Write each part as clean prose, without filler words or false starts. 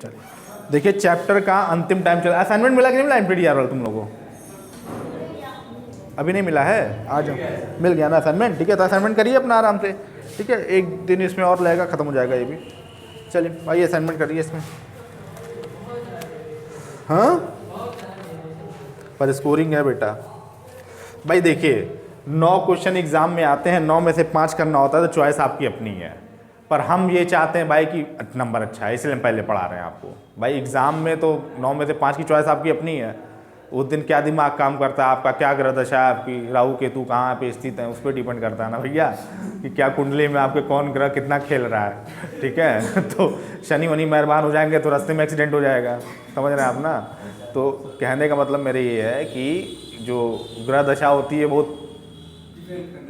चलिए देखिए चैप्टर का अंतिम टाइम चला। असाइनमेंट मिला कि नहीं मिला एमपीडीआर वाला तुम लोगों को? अभी नहीं मिला है? आज मिल गया ना असाइनमेंट? ठीक है, तो असाइनमेंट करिए अपना आराम से। ठीक है, एक दिन इसमें और लगेगा, ख़त्म हो जाएगा ये भी। चलिए आइए असाइनमेंट करिए इसमें। हाँ पर स्कोरिंग है बेटा। भाई देखिए 9 क्वेश्चन एग्जाम में आते हैं, 9 में से 5 करना होता है, तो चॉइस आपकी अपनी है। पर हम ये चाहते हैं भाई कि नंबर अच्छा है, इसलिए हम पहले पढ़ा रहे हैं आपको। भाई एग्जाम में तो 9 में से 5 की चॉइस आपकी अपनी है। उस दिन क्या दिमाग काम करता है आपका, क्या ग्रह दशा है आपकी, राहु केतु कहाँ पे स्थित है, उस पर डिपेंड करता है ना भैया, कि क्या कुंडली में आपके कौन ग्रह कितना खेल रहा है। ठीक है तो शनि वनी मेहरबान हो जाएंगे तो रास्ते में एक्सीडेंट हो जाएगा, समझ रहे हैं आप ना। तो कहने का मतलब मेरे ये है कि जो ग्रह दशा होती है बहुत,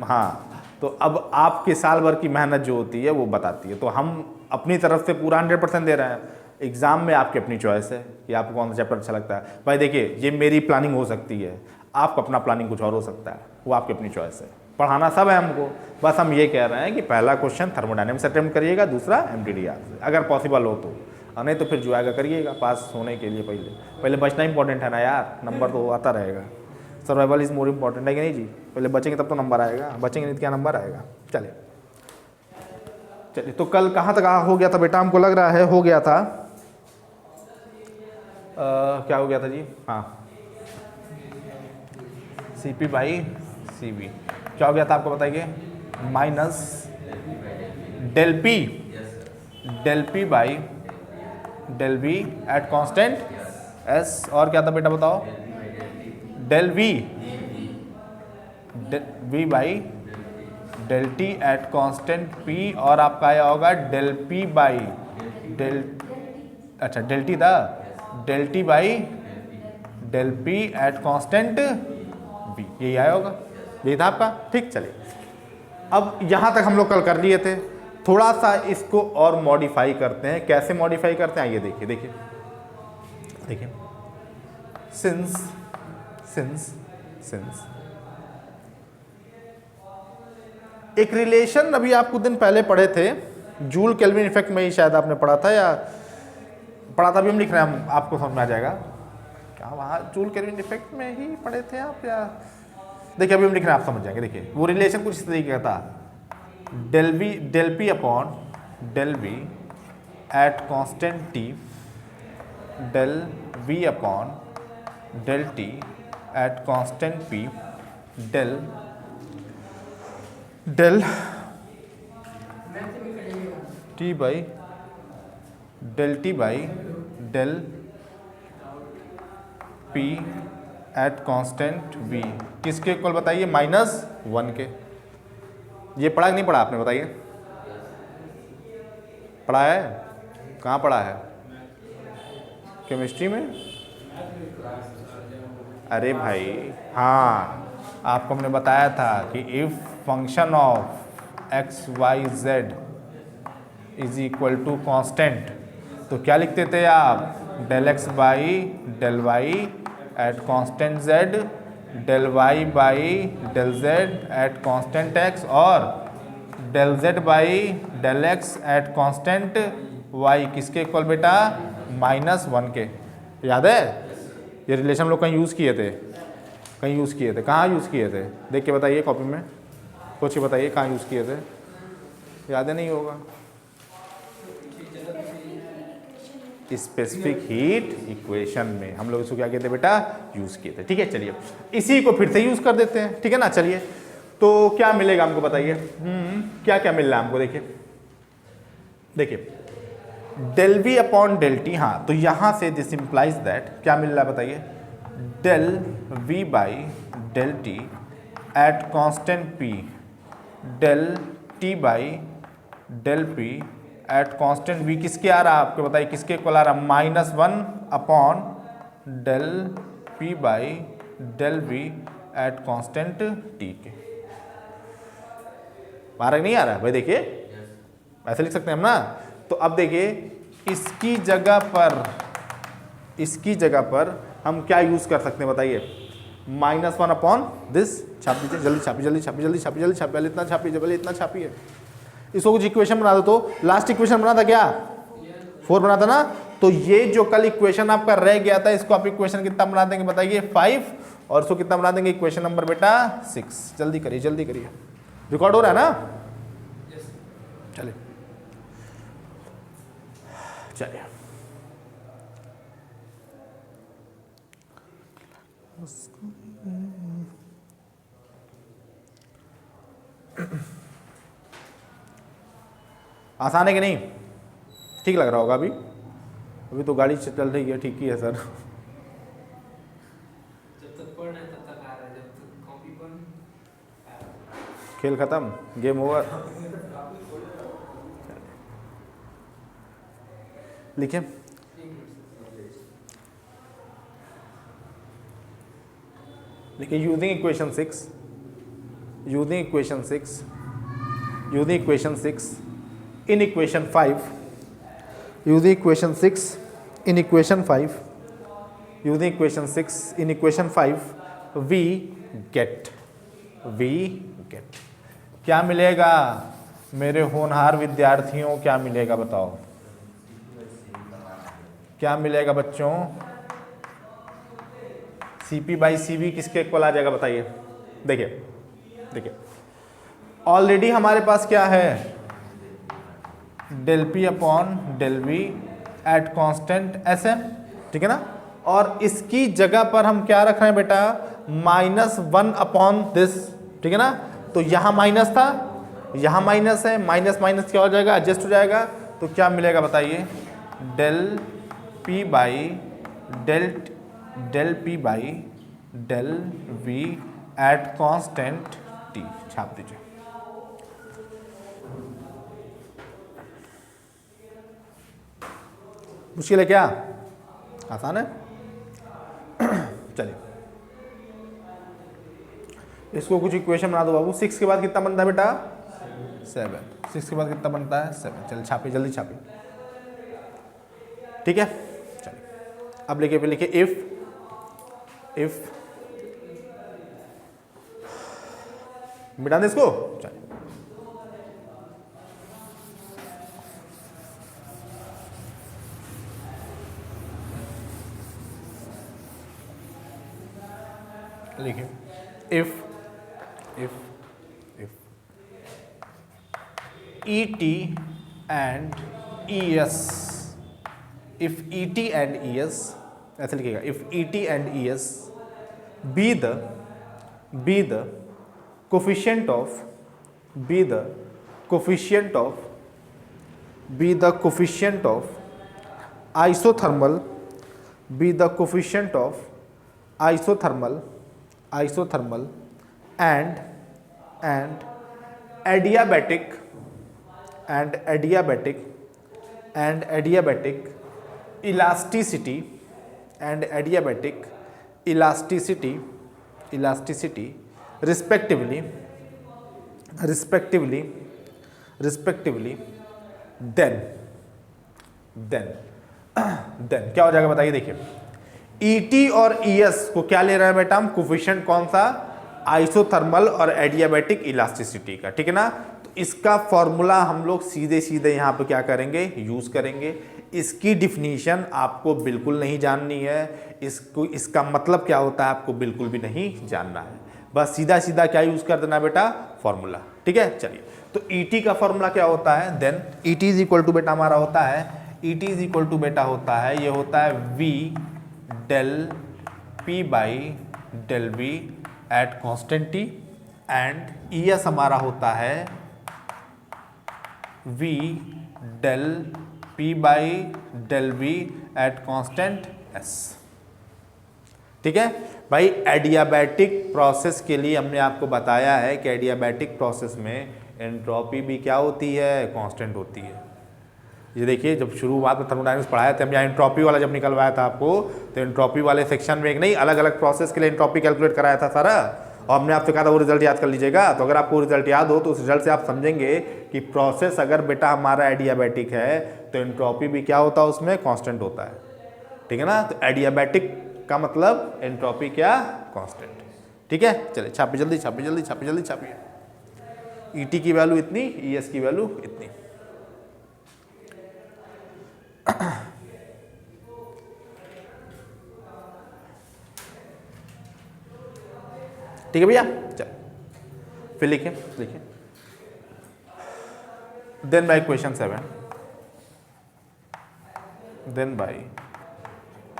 हाँ, तो अब आपके साल भर की मेहनत जो होती है वो बताती है। तो हम अपनी तरफ से पूरा 100% दे रहे हैं। एग्ज़ाम में आपकी अपनी चॉइस है कि आपको कौन सा चैप्टर अच्छा लगता है। भाई देखिए ये मेरी प्लानिंग हो सकती है, आपका अपना प्लानिंग कुछ और हो सकता है, वो आपकी अपनी चॉइस है। पढ़ाना सब है हमको, बस हम ये कह रहे हैं कि पहला क्वेश्चन थर्मोडायनेमिक्स अटेम्प्ट करिएगा, दूसरा एमटीडीआर से अगर पॉसिबल हो तो, और नहीं तो फिर जो आएगा करिएगा पास होने के लिए। पहले बचना इंपॉर्टेंट है ना यार, नंबर तो आता रहेगा। सर्वाइवल इज़ मोर इम्पॉर्टेंट है कि नहीं जी? पहले बचेंगे तब तो नंबर आएगा, बचेंगे नहीं तो क्या नंबर आएगा। चलिए तो कल कहाँ तक हो गया था बेटा? हमको लग रहा है हो गया था क्या हो गया था जी? हाँ CP बाई CV क्या हो गया था आपको बताइए? Minus del P by del V at constant S, और क्या था बेटा बताओ? Del V by del T at constant P, और आपका आया होगा डेल P बाई डेल, अच्छा डेल T था, del T by del P at constant B, यही आया होगा, यही था आपका। ठीक, चलिए अब यहाँ तक हम लोग कल कर लिए थे। थोड़ा सा इसको और मॉडिफाई करते हैं। कैसे मॉडिफाई करते हैं आइए देखिए देखिए देखिए। सिंस एक रिलेशन अभी आप कुछ दिन पहले पढ़े थे, जूल केल्विन इफेक्ट में ही शायद आपने पढ़ा था, या पढ़ा था, अभी हम लिख रहे हैं, हम आपको समझ में आ जाएगा। क्या वहाँ जूल केल्विन इफेक्ट में ही पढ़े थे आप, या देखिए अभी हम लिख रहे हैं, आप समझ जाएंगे। देखिए वो रिलेशन कुछ इस तरीके का था, del P upon del V at constant T, del V upon del T at constant P, del T by del T by del P at constant V, किसके इक्वल बताइए? -1 के। ये पढ़ा कि नहीं पढ़ा आपने बताइए? पढ़ा है? कहाँ पढ़ा है? केमिस्ट्री में? अरे भाई हाँ, आपको हमने बताया था कि if function of x,y,z is equal to constant, तो क्या लिखते थे आप? Del x by del y at constant z, del y by del z at constant x, और del z by del x at constant y, किसके equal बेटा? -1 के। याद है? ये रिलेशन हम लोग कहीं यूज़ किए थे, कहाँ यूज़ किए थे? देख के बताइए कॉपी में, सोच के बताइए कहाँ यूज़ किए थे, याद नहीं होगा। स्पेसिफिक हीट इक्वेशन में हम लोग इसको क्या कहते हैं बेटा? यूज़ किए थे। ठीक है, चलिए इसी को फिर से यूज़ कर देते हैं, ठीक है ना। चलिए तो क्या मिलेगा हमको बताइए? क्या क्या मिल रहा है हमको? देखिए del V upon del T, हाँ, तो यहाँ से दिस इम्प्लाइज दैट क्या मिल रहा है बताइए? Del V by del T at constant P, del T by del P at constant V, किसके आ रहा है आपको बताइए? किसके इक्वल आ रहा है? -1 upon del P by del V at constant T के। आ रहा नहीं आ रहा? भाई देखिए ऐसे लिख सकते हैं हम ना। तो अब देखिए इसकी जगह पर हम क्या यूज़ कर सकते हैं बताइए? -1 अपॉन दिस, छाप दीजिए जल्दी, छापी, पहले इतना छापी है। इसको कुछ इक्वेशन बना दो, तो लास्ट इक्वेशन बना था क्या? 4 बना था ना। तो ये जो कल इक्वेशन आपका रह गया था, इसको आप इक्वेशन कितना बना देंगे बताइए 5, और इसको कितना बना देंगे इक्वेशन नंबर बेटा 6। जल्दी करिए जल्दी करिए, रिकॉर्ड हो रहा है ना? चलिए चलिए आसान है कि नहीं? ठीक लग रहा होगा अभी? अभी तो गाड़ी चल रही है, ठीक ही है सर। जब तक पढ़ना है तब तक आ रहा है, जब तक कॉपी पर खेल खत्म, गेम ओवर। लिखे लिखिए using equation 6, using equation 6, using equation 6 in equation 5, using equation 6 in equation 5, using equation 6 in equation 5 we get क्या मिलेगा मेरे होनहार विद्यार्थियों? क्या मिलेगा बताओ? क्या मिलेगा बच्चों? CP बाई CV किसके इक्वल आ जाएगा बताइए? देखिए देखिए ऑलरेडी हमारे पास क्या है, del P upon del V at constant SM, ठीक है ना? और इसकी जगह पर हम क्या रख रहे हैं बेटा, -1 अपॉन दिस, ठीक है ना? तो यहां माइनस था, यहां माइनस है, माइनस माइनस क्या हो जाएगा, एडजस्ट हो जाएगा। तो क्या मिलेगा बताइए, del P by del P by del V at constant T, छाप दीजिए। मुश्किल है क्या? आसान है। चलिए इसको कुछ इक्वेशन बना दो बाबू। 6 के बाद कितना बनता है बेटा? 7। 6 के बाद कितना बनता है? 7। चलिए छापिए, जल्दी छापिए, ठीक है? चलिए अब लिखिए, फिर लिखिए इफ मिटा दे इसको। चलिए लिखिए if ET and ES, if ET and ES, ऐसे लिखिएगा, if ET and ES be the coefficient of isothermal and adiabatic elasticity respectively, then क्या हो जाएगा बताइए? देखिए ET और ES को क्या ले रहे हैं बेटा हम? कोफिशिएंट कौन सा? आइसोथर्मल और एडियाबैटिक इलास्टिसिटी का, ठीक है ना? तो इसका फॉर्मूला हम लोग सीधे सीधे यहाँ पे क्या करेंगे, यूज करेंगे। इसकी डिफिनीशन आपको बिल्कुल नहीं जाननी है, इसका मतलब क्या होता है आपको बिल्कुल भी नहीं जानना है, बस सीधा सीधा क्या यूज कर देना बेटा, फॉर्मूला, ठीक है? चलिए तो ET का फॉर्मूला क्या होता है? Then ET is equal to बेटा हमारा होता है, ET इज इक्वल टू बेटा होता है, ये होता है V del P by del V at constant T, and ES हमारा होता है V del P by del V at constant S, ठीक है भाई? एडियाबैटिक प्रोसेस के लिए हमने आपको बताया है कि एडियाबैटिक प्रोसेस में एंट्रोपी भी क्या होती है, कांस्टेंट होती है। ये देखिए जब शुरुआत में थर्मोडायनामिक्स पढ़ाया था हम, यहाँ एंट्रोपी वाला जब निकलवाया था आपको, तो एंट्रोपी वाले सेक्शन में एक नहीं अलग अलग प्रोसेस के लिए एंट्रोपी कैलकुलेट कराया था सारा, और हमने आपसे कहा था वो रिजल्ट याद कर लीजिएगा। तो अगर आपको रिजल्ट याद हो तो उस रिजल्ट से आप समझेंगे कि प्रोसेस अगर बेटा हमारा एडियाबैटिक है तो एंट्रोपी भी क्या होता है, उसमें कांस्टेंट होता है, ठीक है ना? तो एडियाबैटिक का मतलब एंट्रोपी क्या, कांस्टेंट, ठीक है? चलिए छापिए जल्दी, छापिए जल्दी, छापिए जल्दी, छापिए। ET की वैल्यू इतनी, ES की वैल्यू इतनी। ठीक है भैया, चल फिर लिखे लिखे। Then by question 7, then by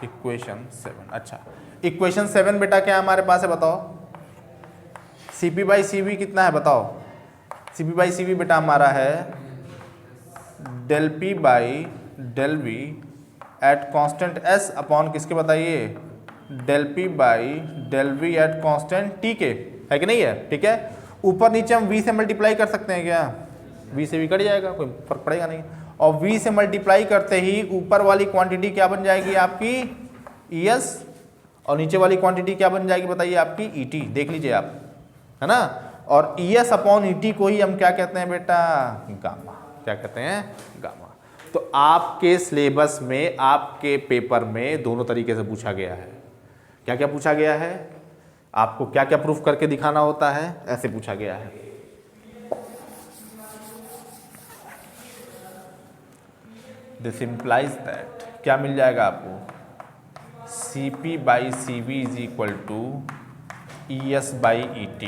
equation 7। अच्छा, इक्वेशन 7 बेटा क्या हमारे पास है बताओ? CP बाई CV कितना है बताओ? CP बाई CV बेटा हमारा है del P by del V at constant S upon किसके बताइए? Del P by del V at constant T के, है कि नहीं है? ठीक है, ऊपर नीचे हम V से मल्टीप्लाई कर सकते हैं क्या? V से V कट जाएगा, कोई फर्क पड़ेगा नहीं। और V से मल्टीप्लाई करते ही ऊपर वाली क्वांटिटी क्या बन जाएगी आपकी? ES, और नीचे वाली क्वांटिटी क्या बन जाएगी बताइए? आपकी ET। देख लीजिए आप, है ना। और ES अपॉन ET को ही हम क्या कहते हैं बेटा? गामा। क्या कहते हैं? गामा। तो आपके सिलेबस में, आपके पेपर में दोनों तरीके से पूछा गया है। क्या क्या पूछा गया है? आपको क्या क्या प्रूफ करके दिखाना होता है? ऐसे पूछा गया है। दिस इंप्लाइज दैट क्या मिल जाएगा आपको? CP by CV is equal to ES by ET।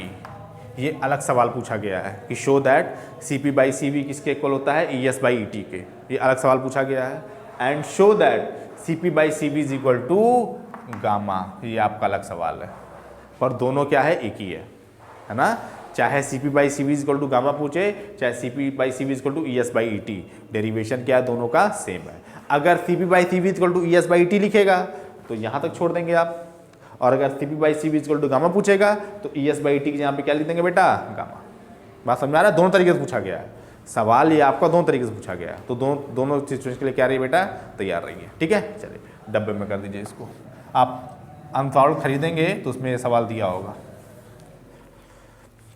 ये अलग सवाल पूछा गया है कि show that CP by CV किसके इक्वल होता है? ES बाई ET के। ये अलग सवाल पूछा गया है। And show that CP by CV is equal to gamma. ये आपका अलग सवाल है, पर दोनों क्या है? एक ही है ना। चाहे CP by CV is equal to gamma पूछे, चाहे CP by CV is equal to ES by ET, derivation क्या है? दोनों का सेम है। अगर CP by CV is equal to ES by ET लिखेगा तो यहाँ तक छोड़ देंगे आप, और अगर CP by CV is equal to gamma पूछेगा तो ES बाई ET के यहाँ पे क्या लिख देंगे बेटा? गामा। बात समझ आ रहा है? दोनों तरीके से पूछा गया है सवाल, ये आपका दोनों तरीके से पूछा गया है। तो दोनों सिचुएशन के लिए क्या रही बेटा? तैयार रहिए। ठीक है, चलिए डब्बे में कर दीजिए इसको। आप अनसॉल्व खरीदेंगे तो उसमें ये सवाल दिया होगा।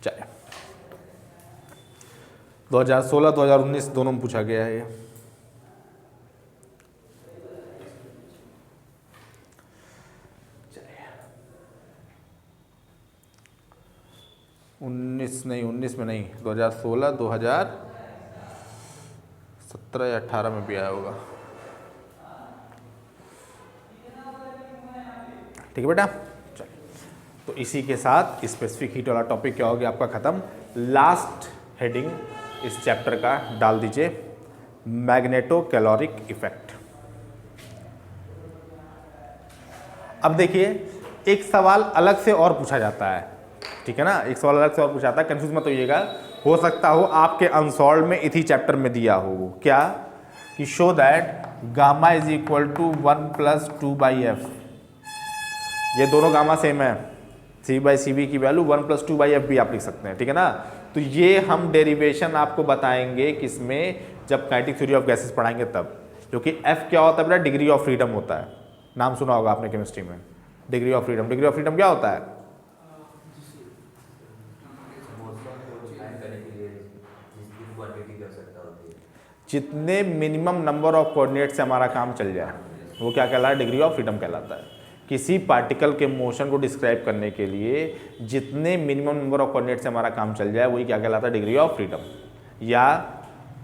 चलिए 2016 2019 दोनों में पूछा गया है ये। उन्नीस में नहीं, 2016 2017 या 18 में भी आया होगा। ठीक है बेटा, चलिए तो इसी के साथ स्पेसिफिक हीट वाला टॉपिक क्या हो गया आपका खत्म। लास्ट हेडिंग इस चैप्टर का डाल दीजिए, मैग्नेटो कैलोरिक इफेक्ट। अब देखिए एक सवाल अलग से और पूछा जाता है, ठीक है ना। एक सवाल अलग से और पूछा जाता है, कंफ्यूज मत होइएगा। हो सकता हो आपके अनसॉल्व में इसी चैप्टर में दिया हो वो क्या, कि show that gamma is equal to 1+2/f। ये दोनों गामा सेम है, C/CV की वैल्यू 1+2/f भी आप लिख सकते हैं, ठीक है ना। तो ये हम डेरिवेशन आपको बताएंगे किसमें, जब काइनेटिक थ्योरी ऑफ गैसेस पढ़ाएंगे तब। क्योंकि F क्या होता है बेटा? डिग्री ऑफ फ्रीडम होता है। नाम सुना होगा आपने केमिस्ट्री में, degree of freedom. Degree of freedom क्या होता है? जितने मिनिमम नंबर ऑफ कोऑर्डिनेट से हमारा काम चल जाए वो क्या कहलाता है? डिग्री ऑफ फ्रीडम कहलाता है। किसी पार्टिकल के मोशन को डिस्क्राइब करने के लिए जितने मिनिमम नंबर ऑफ कोऑर्डिनेट से हमारा काम चल जाए वही क्या कहलाता है? Degree of freedom. या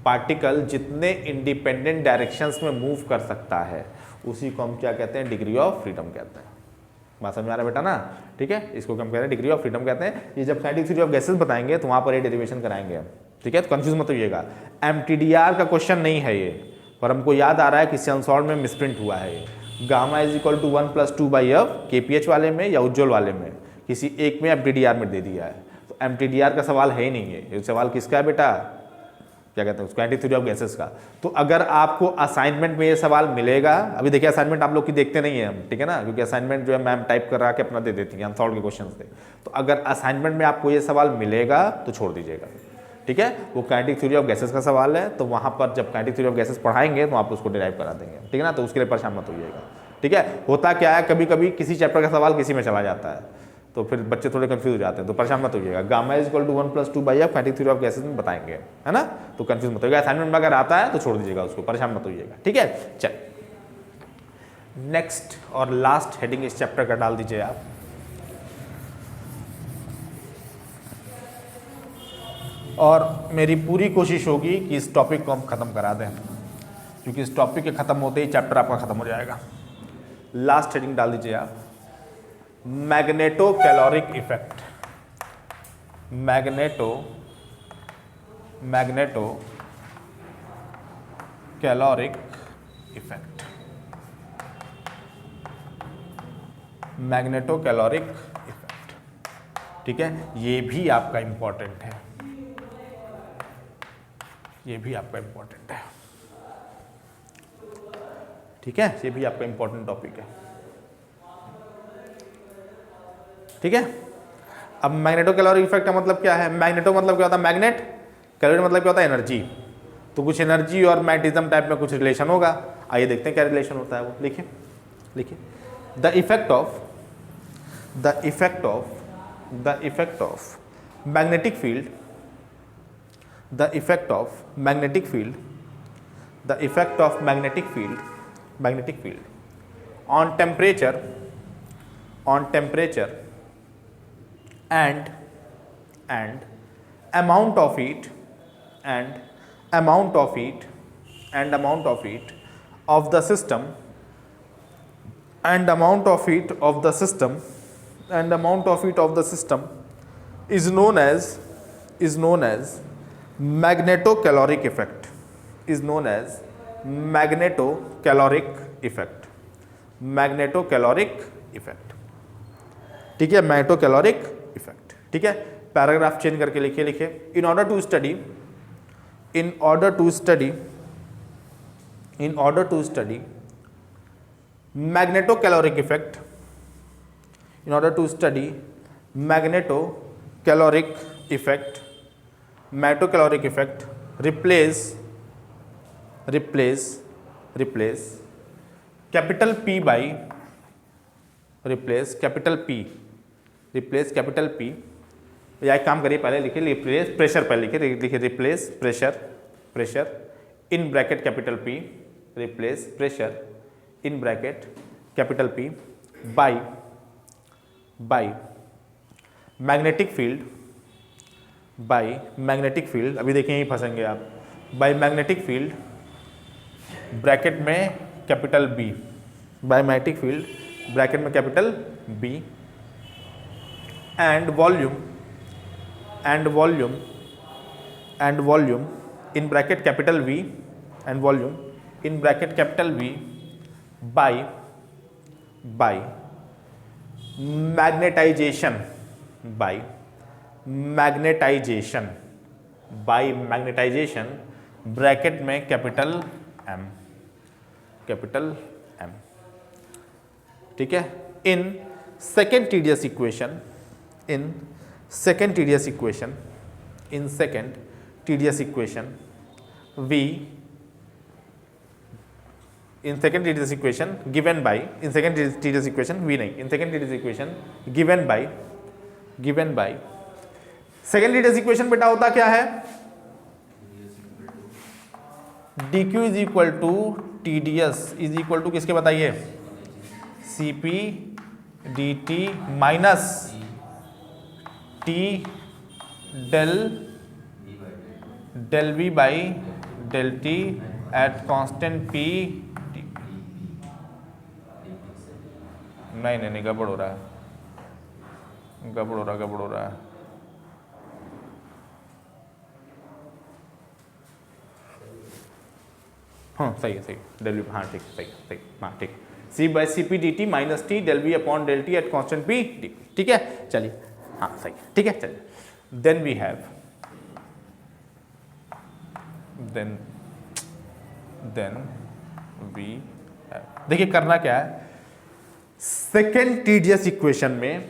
पार्टिकल जितने इंडिपेंडेंट डायरेक्शंस में मूव कर सकता है उसी को हम क्या कहते हैं? डिग्री ऑफ फ्रीडम कहते हैं। बात समझ आ रहा है बेटा ना? ठीक है, इसको हम कहते हैं डिग्री ऑफ फ्रीडम कहते हैं। ये जब काइनेटिक थ्योरी ऑफ गैसेस बताएंगे तो वहाँ पर ये डेरिवेशन कराएंगे, ठीक है। तो कंफ्यूज मत होइएगा, MTDR का क्वेश्चन नहीं है ये, पर हमको याद आ रहा है किसी अनसॉल्व में मिसप्रिंट हुआ है ये। Gamma is equal to 1+2/f KPH वाले में या उज्ज्वल वाले में, किसी एक में MTDR में दे दिया है। तो MTDR का सवाल है ही नहीं है, ये सवाल किसका है बेटा? क्या कहते हैं उसको? काइनेटिक थ्योरी ऑफ गैसेस का। तो अगर आपको असाइनमेंट में ये सवाल मिलेगा, अभी देखिए असाइनमेंट आप लोग की देखते नहीं है हम, ठीक है ना, क्योंकि असाइनमेंट जो है मैम टाइप करा के अपना दे देती है अनसॉल्व के क्वेश्चन से। तो अगर असाइनमेंट में आपको ये सवाल मिलेगा तो छोड़ दीजिएगा, ठीक है। वो काइनेटिक थ्योरी ऑफ गैसेस का सवाल है, तो वहाँ पर जब काइनेटिक थ्योरी ऑफ गैसेस पढ़ाएंगे तो आप उसको डिराइव करा देंगे, ठीक है ना। तो उसके लिए परेशान मत होइएगा, ठीक है। होता क्या है, कभी कभी किसी चैप्टर का सवाल किसी में चला जाता है तो फिर बच्चे थोड़े कंफ्यूज हो जाते हैं, तो परेशान मत होइएगा। Gamma is equal to 1+2/f kinetic theory of gases में बताएंगे, है ना। तो कंफ्यूज मत होइएगा, असाइनमेंट में अगर आता है तो छोड़ दीजिएगा उसको, परेशान मत होइएगा, ठीक है। चल नेक्स्ट और लास्ट हेडिंग इस चैप्टर का डाल दीजिए आप, और मेरी पूरी कोशिश होगी कि इस टॉपिक को हम ख़त्म करा दें, क्योंकि इस टॉपिक के ख़त्म होते ही चैप्टर आपका ख़त्म हो जाएगा। लास्ट हेडिंग डाल दीजिए आप, magneto caloric effect. Magneto caloric effect, magneto caloric effect. ठीक है, ये भी आपका इंपॉर्टेंट है, ये भी आपका इंपॉर्टेंट है। ठीक है, ये भी आपका इंपॉर्टेंट टॉपिक है। ठीक है, अब मैग्नेटो कैलोरिक इफेक्ट का मतलब क्या है? मैग्नेटो मतलब क्या होता है? मैग्नेट। कैलोरी मतलब क्या होता है? एनर्जी। तो कुछ एनर्जी और मैग्नेटिज्म टाइप में कुछ रिलेशन होगा। आइए देखते हैं क्या रिलेशन होता है वो। लिखिए लिखिए, the effect of magnetic field, the effect of magnetic field on temperature and amount of heat of the system is known as magnetocaloric effect, magnetocaloric effect। ठीक है, मैग्नेटोकैलोरिक इफेक्ट। ठीक है, पैराग्राफ चेंज करके लिखिए in order to study magnetocaloric effect, replace capital P, या एक काम करिए, पहले लिखिए रिप्लेस प्रेशर, पहले लिखिए replace pressure in bracket capital P, replace pressure in bracket capital P by magnetic field, अभी देखिए यहीं फंसेंगे आप, बाय मैग्नेटिक फील्ड ब्रैकेट में capital B, by magnetic field bracket में capital B and volume in bracket capital V and volume in bracket capital V by magnetization bracket में capital M। ठीक है, इन second tedious equation given by second tedious equation बेटा होता क्या है? dq is equal to TDS is equal to किसके बताइए? CP dt minus T del V by del T at constant P। नहीं, गड़बड़ हो रहा है। हाँ सही है, डेल वी, हाँ ठीक, सही, हाँ ठीक, C by CP dt minus T del V upon del T at constant P। ठीक है, चलिए, हाँ सही, ठीक है, चलिए। देन वी हैव देखिए करना क्या है, सेकेंड टीडियस इक्वेशन में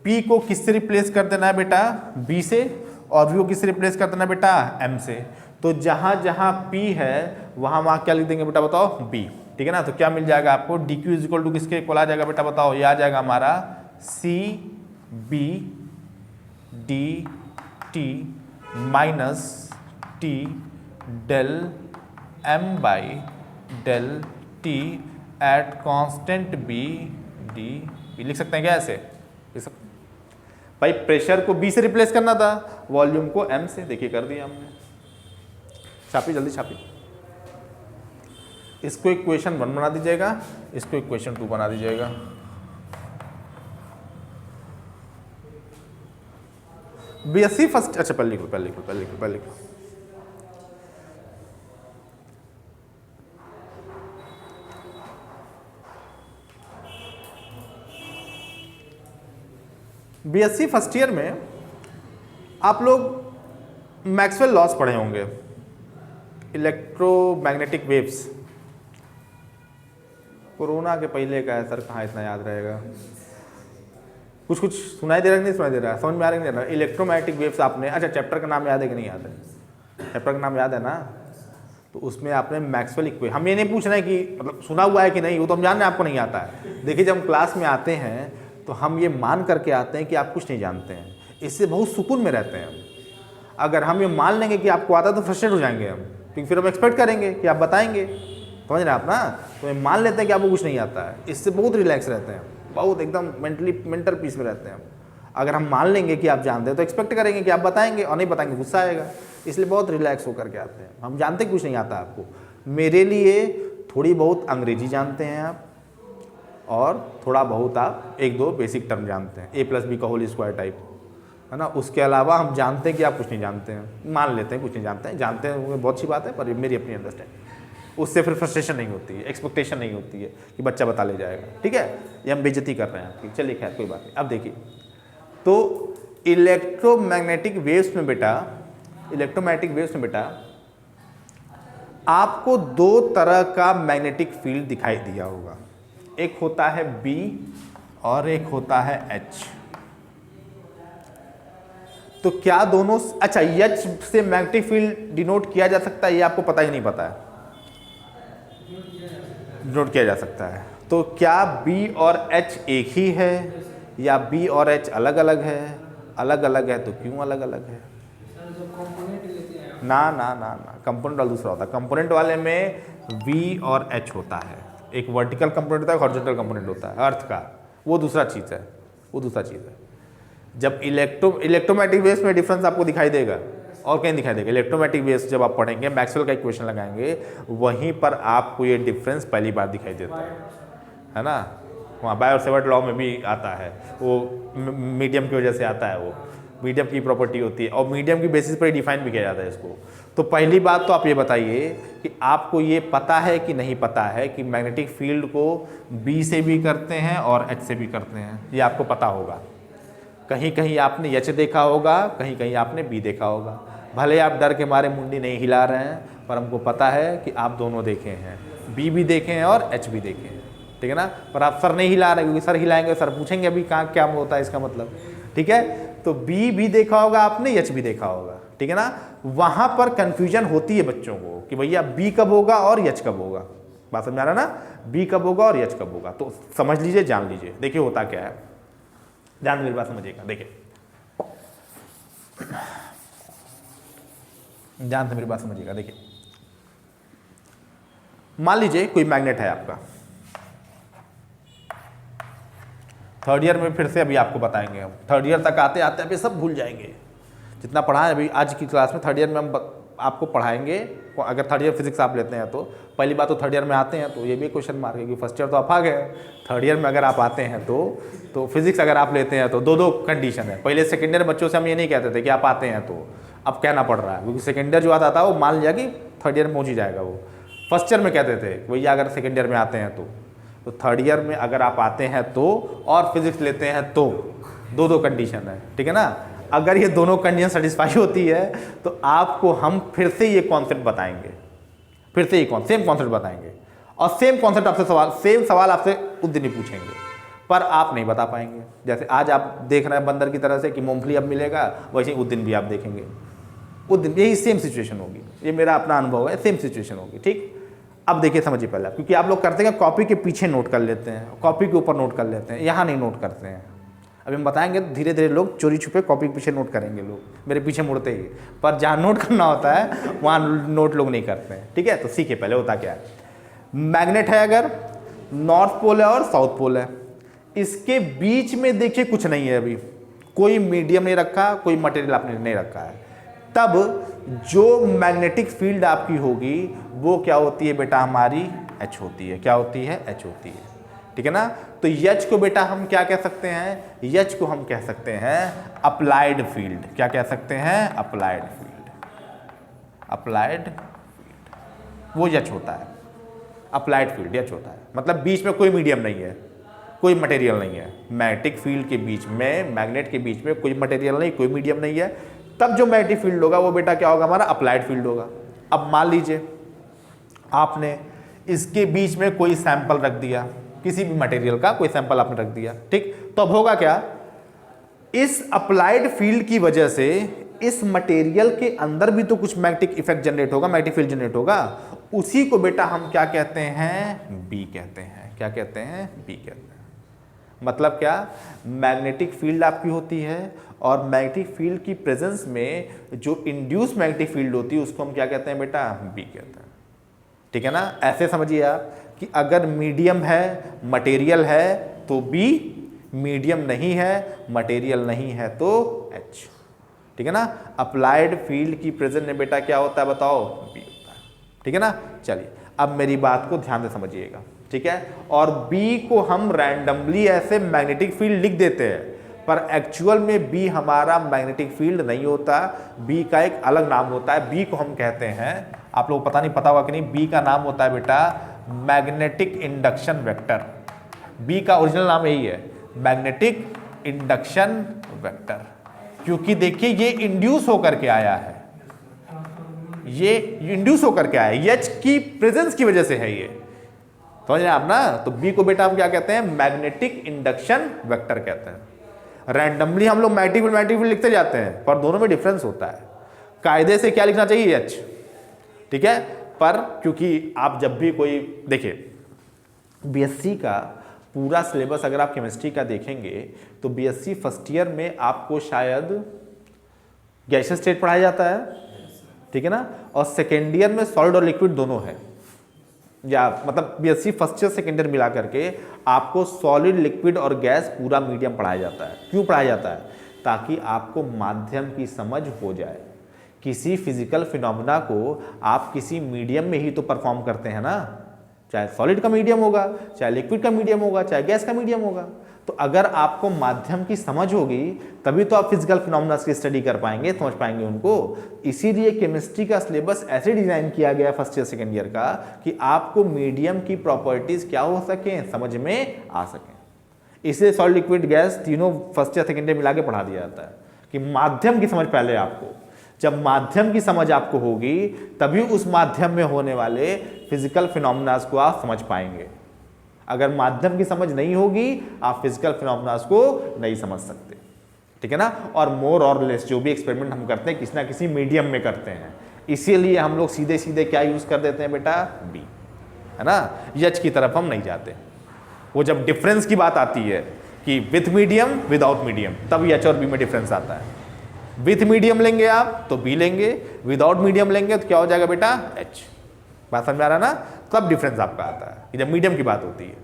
P को किससे रिप्लेस कर देना है बेटा? B से, और V को किससे रिप्लेस कर देना है बेटा? M से। तो जहां जहां P है वहां क्या लिख देंगे बेटा, बताओ? B। ठीक है ना, तो क्या मिल जाएगा आपको? dq इज इक्वल टू किसके इक्वल आ जाएगा बेटा, बताओ? ये आ जाएगा हमारा CB dt minus T del M by del T at constant B D. लिख सकते हैं क्या ऐसे? भाई प्रेशर को B से रिप्लेस करना था, वॉल्यूम को M से। देखिए कर दिया हमने। छापी, जल्दी छापी। इसको इक्वेशन 1 बना दीजिएगा, इसको इक्वेशन 2 बना दीजिएगा। बीएससी फर्स्ट, अच्छा पहले लिखो। बीएससी फर्स्ट ईयर में आप लोग मैक्सवेल लॉस पढ़े होंगे, इलेक्ट्रोमैग्नेटिक वेव्स। कोरोना के पहले का है सर, कहाँ इतना याद रहेगा। कुछ सुनाई दे रहा है, नहीं सुनाई दे रहा है, समझ में आ रहा है, नहीं आ रहा। इलेक्ट्रोमैग्नेटिक वेव्स आपने, अच्छा चैप्टर का नाम याद है कि नहीं याद है? चैप्टर का नाम याद है ना? तो उसमें आपने मैक्सवेल इक्वेशन, हम ये नहीं पूछ रहे हैं कि मतलब सुना हुआ है कि नहीं, वो तो हम जान रहे हैं आपको नहीं आता है। देखिए जब हम क्लास में आते हैं तो हम ये मान करके आते हैं कि आप कुछ नहीं जानते हैं, इससे बहुत सुकून में रहते हैं हम। अगर हम ये मान लेंगे कि आपको आता है तो फ्रस्ट्रेट हो जाएंगे हम, क्योंकि फिर हम एक्सपेक्ट करेंगे कि आप बताएंगे, समझ रहे हैं आप ना। तो ये मान लेते हैं कि आपको कुछ नहीं आता है, इससे बहुत रिलैक्स रहते हैं, बहुत एकदम मेंटल पीस में रहते हैं हम। अगर हम मान लेंगे कि आप जानते हैं तो एक्सपेक्ट करेंगे कि आप बताएंगे, और नहीं बताएंगे गुस्सा आएगा, इसलिए बहुत रिलैक्स होकर के आते हैं। हम जानते कुछ नहीं आता आपको। मेरे लिए थोड़ी बहुत अंग्रेजी जानते हैं आप, और थोड़ा बहुत आप एक दो बेसिक टर्म जानते हैं, A+B का होल स्क्वायर टाइप, है ना। उसके अलावा हम जानते हैं कि आप कुछ नहीं जानते हैं, मान लेते हैं कुछ नहीं जानते हैं, जानते हैं बहुत अच्छी बात है, पर मेरी अपनी अंडरस्टैंडिंग। उससे फिर फ्रस्ट्रेशन नहीं होती है, एक्सपेक्टेशन नहीं होती है कि बच्चा बता ले जाएगा, ठीक है, ये हम बेइज्जती कर रहे हैं आपकी। चलिए खैर कोई बात नहीं। अब देखिए, तो इलेक्ट्रोमैग्नेटिक वेव्स में बेटा आपको दो तरह का मैग्नेटिक फील्ड दिखाई दिया होगा, एक होता है B और एक होता है H। तो क्या दोनों, अच्छा H से मैग्नेटिक फील्ड डिनोट किया जा सकता है, ये आपको पता ही नहीं पता है, डिनोट किया जा सकता है। तो क्या B और H एक ही है या B और H अलग अलग है? अलग अलग है तो क्यों अलग अलग है? ना ना ना ना, कंपोनेंट वाला दूसरा होता है। कंपोनेंट वाले में V और H होता है, एक वर्टिकल कंपोनेंट होता है, हॉरिजॉन्टल कंपोनेंट होता है अर्थ का, वो दूसरा चीज़ है, जब इलेक्ट्रोमैग्नेटिक वेव्स में डिफरेंस आपको दिखाई देगा और कहीं दिखाई देगा। इलेक्ट्रोमैग्नेटिक वेव्स जब आप पढ़ेंगे, मैक्सवेल का इक्वेशन लगाएंगे, वहीं पर आपको ये डिफरेंस पहली बार दिखाई देता है ना। वहाँ बाय और सेवर्ट लॉ में भी आता है, वो मीडियम की वजह से आता है, वो मीडियम की प्रॉपर्टी होती है, और मीडियम की बेसिस पर ही डिफाइन भी किया जाता है इसको। तो पहली बात तो आप ये बताइए कि आपको ये पता है कि नहीं पता है कि मैग्नेटिक फील्ड को B से भी करते हैं और H से भी करते हैं, ये आपको पता होगा। कहीं कहीं आपने H देखा होगा, कहीं कहीं आपने B देखा होगा। भले आप डर के मारे मुंडी नहीं हिला रहे हैं, पर हमको पता है कि आप दोनों देखे हैं, B भी देखे हैं और H भी देखे हैं, ठीक है ना। पर आप सर नहीं हिला रहे, क्योंकि सर हिलाएंगे, सर पूछेंगे अभी कहाँ क्या होता है इसका मतलब, ठीक है। तो B भी देखा होगा आपने, H भी देखा होगा, ठीक है ना। वहाँ पर कन्फ्यूजन होती है बच्चों को कि भैया B कब होगा और H कब होगा, बात समझ आ रहा है ना, B कब होगा और H कब होगा। तो समझ लीजिए, जान लीजिए। देखिए होता क्या है, ध्यान मेरी बात समझिएगा। देखिए ध्यान से मेरी बात समझिएगा। देखिए मान लीजिए कोई मैग्नेट है आपका, थर्ड ईयर में फिर से अभी आपको बताएंगे हम, थर्ड ईयर तक आते आते अभी सब भूल जाएंगे जितना पढ़ा है अभी आज की क्लास में। थर्ड ईयर में हम आपको पढ़ाएंगे, अगर थर्ड ईयर फिजिक्स आप लेते हैं तो पहली बात तो थर्ड ईयर में आते हैं तो ये भी क्वेश्चन मार्क है कि फर्स्ट ईयर तो आप आ गए, थर्ड ईयर में अगर आप आते हैं तो फिजिक्स अगर आप लेते हैं तो दो कंडीशन है। पहले सेकेंड ईयर बच्चों से हम ये नहीं कहते थे कि आप आते हैं तो, अब कहना पड़ रहा है, क्योंकि सेकेंड ईयर जो आता था वो मान लिया कि थर्ड ईयर में पहुँच ही जाएगा। वो फर्स्ट ईयर में कहते थे भैया अगर सेकेंड ईयर में आते हैं तो थर्ड ईयर में अगर आप आते हैं तो और फिजिक्स लेते हैं तो दो कंडीशन है, ठीक है ना। अगर ये दोनों कंडीशन सेटिस्फाई होती है तो आपको हम फिर से ये कॉन्सेप्ट बताएंगे, फिर से ये सेम कॉन्सेप्ट बताएंगे, और सेम कॉन्सेप्ट आपसे सेम सवाल आपसे उस दिन ही पूछेंगे, पर आप नहीं बता पाएंगे। जैसे आज आप देख रहे हैं बंदर की तरह से कि मूंगफली अब मिलेगा, वैसे ही उस दिन भी आप देखेंगे, उस दिन यही सेम सिचुएशन होगी। ये मेरा अपना अनुभव है, सेम सिचुएशन होगी, ठीक। अब देखिए समझिए पहले, क्योंकि आप लोग करते हैं कॉपी के पीछे नोट कर लेते हैं, कॉपी के ऊपर नोट कर लेते हैं, यहाँ नहीं नोट करते हैं। अभी हम बताएंगे धीरे धीरे लोग चोरी छुपे कॉपी के पीछे नोट करेंगे, लोग मेरे पीछे मुड़ते ही, पर जहाँ नोट करना होता है वहाँ नोट लोग नहीं करते हैं, ठीक है। तो सीखिए पहले होता क्या है। मैग्नेट है, अगर नॉर्थ पोल है और साउथ पोल है, इसके बीच में देखिए कुछ नहीं है, अभी कोई मीडियम नहीं रखा, कोई मटेरियल आपने नहीं रखा है, तब जो मैग्नेटिक फील्ड आपकी होगी वो क्या होती है बेटा, हमारी H होती है। क्या होती है? H होती है। ठीक है ना। तो एच को बेटा हम क्या कह सकते हैं, एच को हम कह सकते हैं अप्लाइड फील्ड। क्या कह सकते हैं, अप्लाइड फील्ड। अप्लाइड फील्ड वो एच होता है, अप्लाइड फील्ड एच होता है। मतलब बीच में कोई मीडियम नहीं है, कोई मटेरियल नहीं है। मैग्नेटिक फील्ड के बीच में, मैग्नेट के बीच में कोई मटेरियल नहीं, कोई मीडियम नहीं है, तब जो मैग्नेटिक फील्ड होगा वो बेटा क्या होगा, हमारा अप्लाइड फील्ड होगा। अब मान लीजिए आपने इसके बीच में कोई सैंपल रख दिया, किसी भी मटेरियल का कोई सैंपल आपने रख दिया, ठीक, तो अब होगा क्या, इस अप्लाइड फील्ड की वजह से इस मटेरियल के अंदर भी तो कुछ मैग्नेटिक इफेक्ट जनरेट होगा, मैग्नेटिक फील्ड जनरेट होगा। उसी को बेटा हम क्या कहते हैं, बी कहते हैं। क्या कहते हैं, बी कहते हैं। मतलब क्या, मैग्नेटिक फील्ड आपकी होती है और मैग्नेटिक फील्ड की प्रेजेंस में जो इंड्यूस मैग्नेटिक फील्ड होती है उसको हम क्या कहते हैं बेटा, बी कहते हैं। ठीक है ना। ऐसे समझिए आप कि अगर मीडियम है, मटेरियल है तो बी, मीडियम नहीं है, मटेरियल नहीं है तो एच। ठीक है ना। अप्लाइड फील्ड की प्रेजेंस में बेटा क्या होता है बताओ, बी होता है। ठीक है ना। चलिए अब मेरी बात को ध्यान से समझिएगा, ठीक है। और बी को हम रैंडमली ऐसे मैग्नेटिक फील्ड लिख देते हैं, पर एक्चुअल में बी हमारा मैग्नेटिक फील्ड नहीं होता, बी का एक अलग नाम होता है। बी को हम कहते हैं, आप लोग पता नहीं पता होगा कि नहीं, बी का नाम होता है बेटा मैग्नेटिक इंडक्शन वेक्टर। बी का ओरिजिनल नाम यही है, मैग्नेटिक इंडक्शन वेक्टर। क्योंकि देखिए ये इंड्यूस होकर के आया है, ये इंड्यूस होकर के आया है, एच की प्रेजेंस की वजह से है ये, समझ रहे हैं आप ना। तो बी को बेटा हम क्या कहते हैं, मैग्नेटिक इंडक्शन वेक्टर कहते हैं। रैंडमली हम लोग मैग्नेटिक फील्ड लिखते जाते हैं, पर दोनों में डिफरेंस होता है। कायदे से क्या लिखना चाहिए, एच, ठीक है। पर क्योंकि आप जब भी कोई देखिए, बीएससी का पूरा सिलेबस अगर आप केमिस्ट्री का देखेंगे तो बीएससी फर्स्ट ईयर में आपको शायद गैसियस स्टेट पढ़ाया जाता है, ठीक है ना, और सेकेंड ईयर में सॉलिड और लिक्विड दोनों है, या मतलब BSc first year second year मिला करके आपको सॉलिड, लिक्विड और गैस पूरा मीडियम पढ़ाया जाता है। क्यों पढ़ाया जाता है, ताकि आपको माध्यम की समझ हो जाए। किसी फिजिकल फिनोमेना को आप किसी मीडियम में ही तो परफॉर्म करते हैं ना, चाहे सॉलिड का मीडियम होगा, चाहे लिक्विड का मीडियम होगा, चाहे गैस का मीडियम होगा। तो अगर आपको माध्यम की समझ होगी तभी तो आप फिजिकल फिनोमेना की स्टडी कर पाएंगे, समझ पाएंगे उनको। इसीलिए केमिस्ट्री का सिलेबस ऐसे डिजाइन किया गया फर्स्ट ईयर सेकेंड ईयर का कि आपको मीडियम की प्रॉपर्टीज क्या हो सकें, समझ में आ सकें। इसलिए सॉलिड, लिक्विड, गैस तीनों फर्स्ट ईयर सेकेंड ईयर मिला के पढ़ा दिया जाता है कि माध्यम की समझ पहले आपको, जब माध्यम की समझ आपको होगी तभी उस माध्यम में होने वाले फिजिकल फिनोमेनास को आप समझ पाएंगे। अगर माध्यम की समझ नहीं होगी आप फिजिकल फिनोमेनास को नहीं समझ सकते, ठीक है ना। और मोर और लेस जो भी एक्सपेरिमेंट हम करते हैं किसी ना किसी मीडियम में करते हैं, इसीलिए हम लोग सीधे सीधे क्या यूज कर देते हैं बेटा, बी, है ना। एच की तरफ हम नहीं जाते। वो जब डिफरेंस की बात आती है कि विथ मीडियम, विदाउट मीडियम, तब एच और बी में डिफरेंस आता है। विथ मीडियम लेंगे आप तो बी लेंगे, विदाउट मीडियम लेंगे तो क्या हो जाएगा बेटा, एच। बात समझ आ रहा है ना। तब डिफरेंस आपका आता है कि जब मीडियम की बात होती है।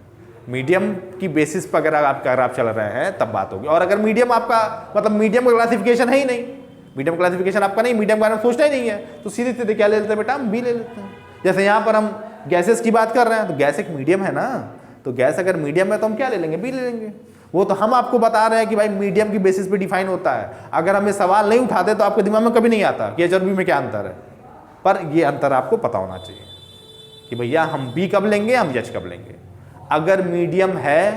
मीडियम की बेसिस पर अगर आप चल रहे हैं तब बात होगी। और अगर मीडियम आपका मतलब मीडियम का क्लासिफिकेशन है ही नहीं, मीडियम क्लासिफिकेशन आपका नहीं, मीडियम के बारे में सोचना ही नहीं है, तो सीधे सीधे क्या ले लेते हैं बेटा, हम बी ले लेते हैं। जैसे यहाँ पर हम गैसेस की बात कर रहे हैं तो गैस एक मीडियम है ना, तो गैस अगर मीडियम है तो हम क्या ले लेंगे, बी ले लेंगे। वो तो हम आपको बता रहे हैं कि भाई मीडियम की बेसिस पे डिफाइन होता है। अगर हम ये सवाल नहीं उठाते तो आपके दिमाग में कभी नहीं आता कि एच और बी में क्या अंतर है। पर ये अंतर आपको पता होना चाहिए कि भैया हम बी कब लेंगे, हम एच कब लेंगे। अगर मीडियम है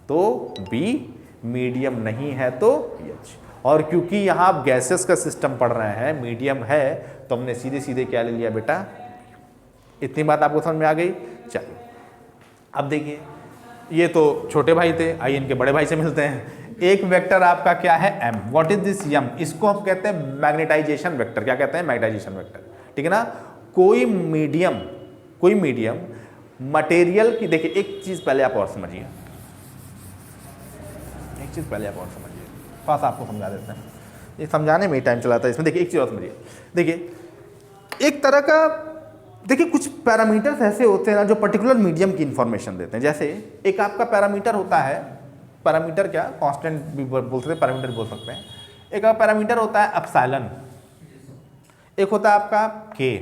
तो बी, मीडियम नहीं है तो एच। और क्योंकि यहाँ आप गैसेस का सिस्टम पढ़ रहे हैं, मीडियम है तो हमने सीधे सीधे क्या ले लिया बेटा। इतनी बात आपको समझ में आ गई। चलिए अब देखिए, ये तो छोटे भाई थे, आइए इनके बड़े भाई से मिलते हैं। एक वेक्टर आपका क्या है, M. What is this M, इसको हम कहते हैं मैग्नेटाइजेशन वेक्टर। क्या कहते हैं, मैग्नेटाइजेशन वेक्टर, ठीक है ना। कोई मीडियम मटेरियल की, देखिए एक चीज पहले आप और समझिए, एक चीज पहले आप और समझिए, पास आपको समझा देते हैं, ये समझाने में ही टाइम चलाता है इसमें। देखिए एक चीज और समझिए, देखिए एक तरह का, देखिए कुछ पैरामीटर्स ऐसे होते हैं ना जो पर्टिकुलर मीडियम की इंफॉर्मेशन देते हैं। जैसे एक आपका पैरामीटर होता है, पैरामीटर क्या, कांस्टेंट भी बोल सकते हैं, पैरामीटर बोल सकते हैं। एक आपका पैरामीटर होता है एप्सिलॉन, एक होता है आपका के,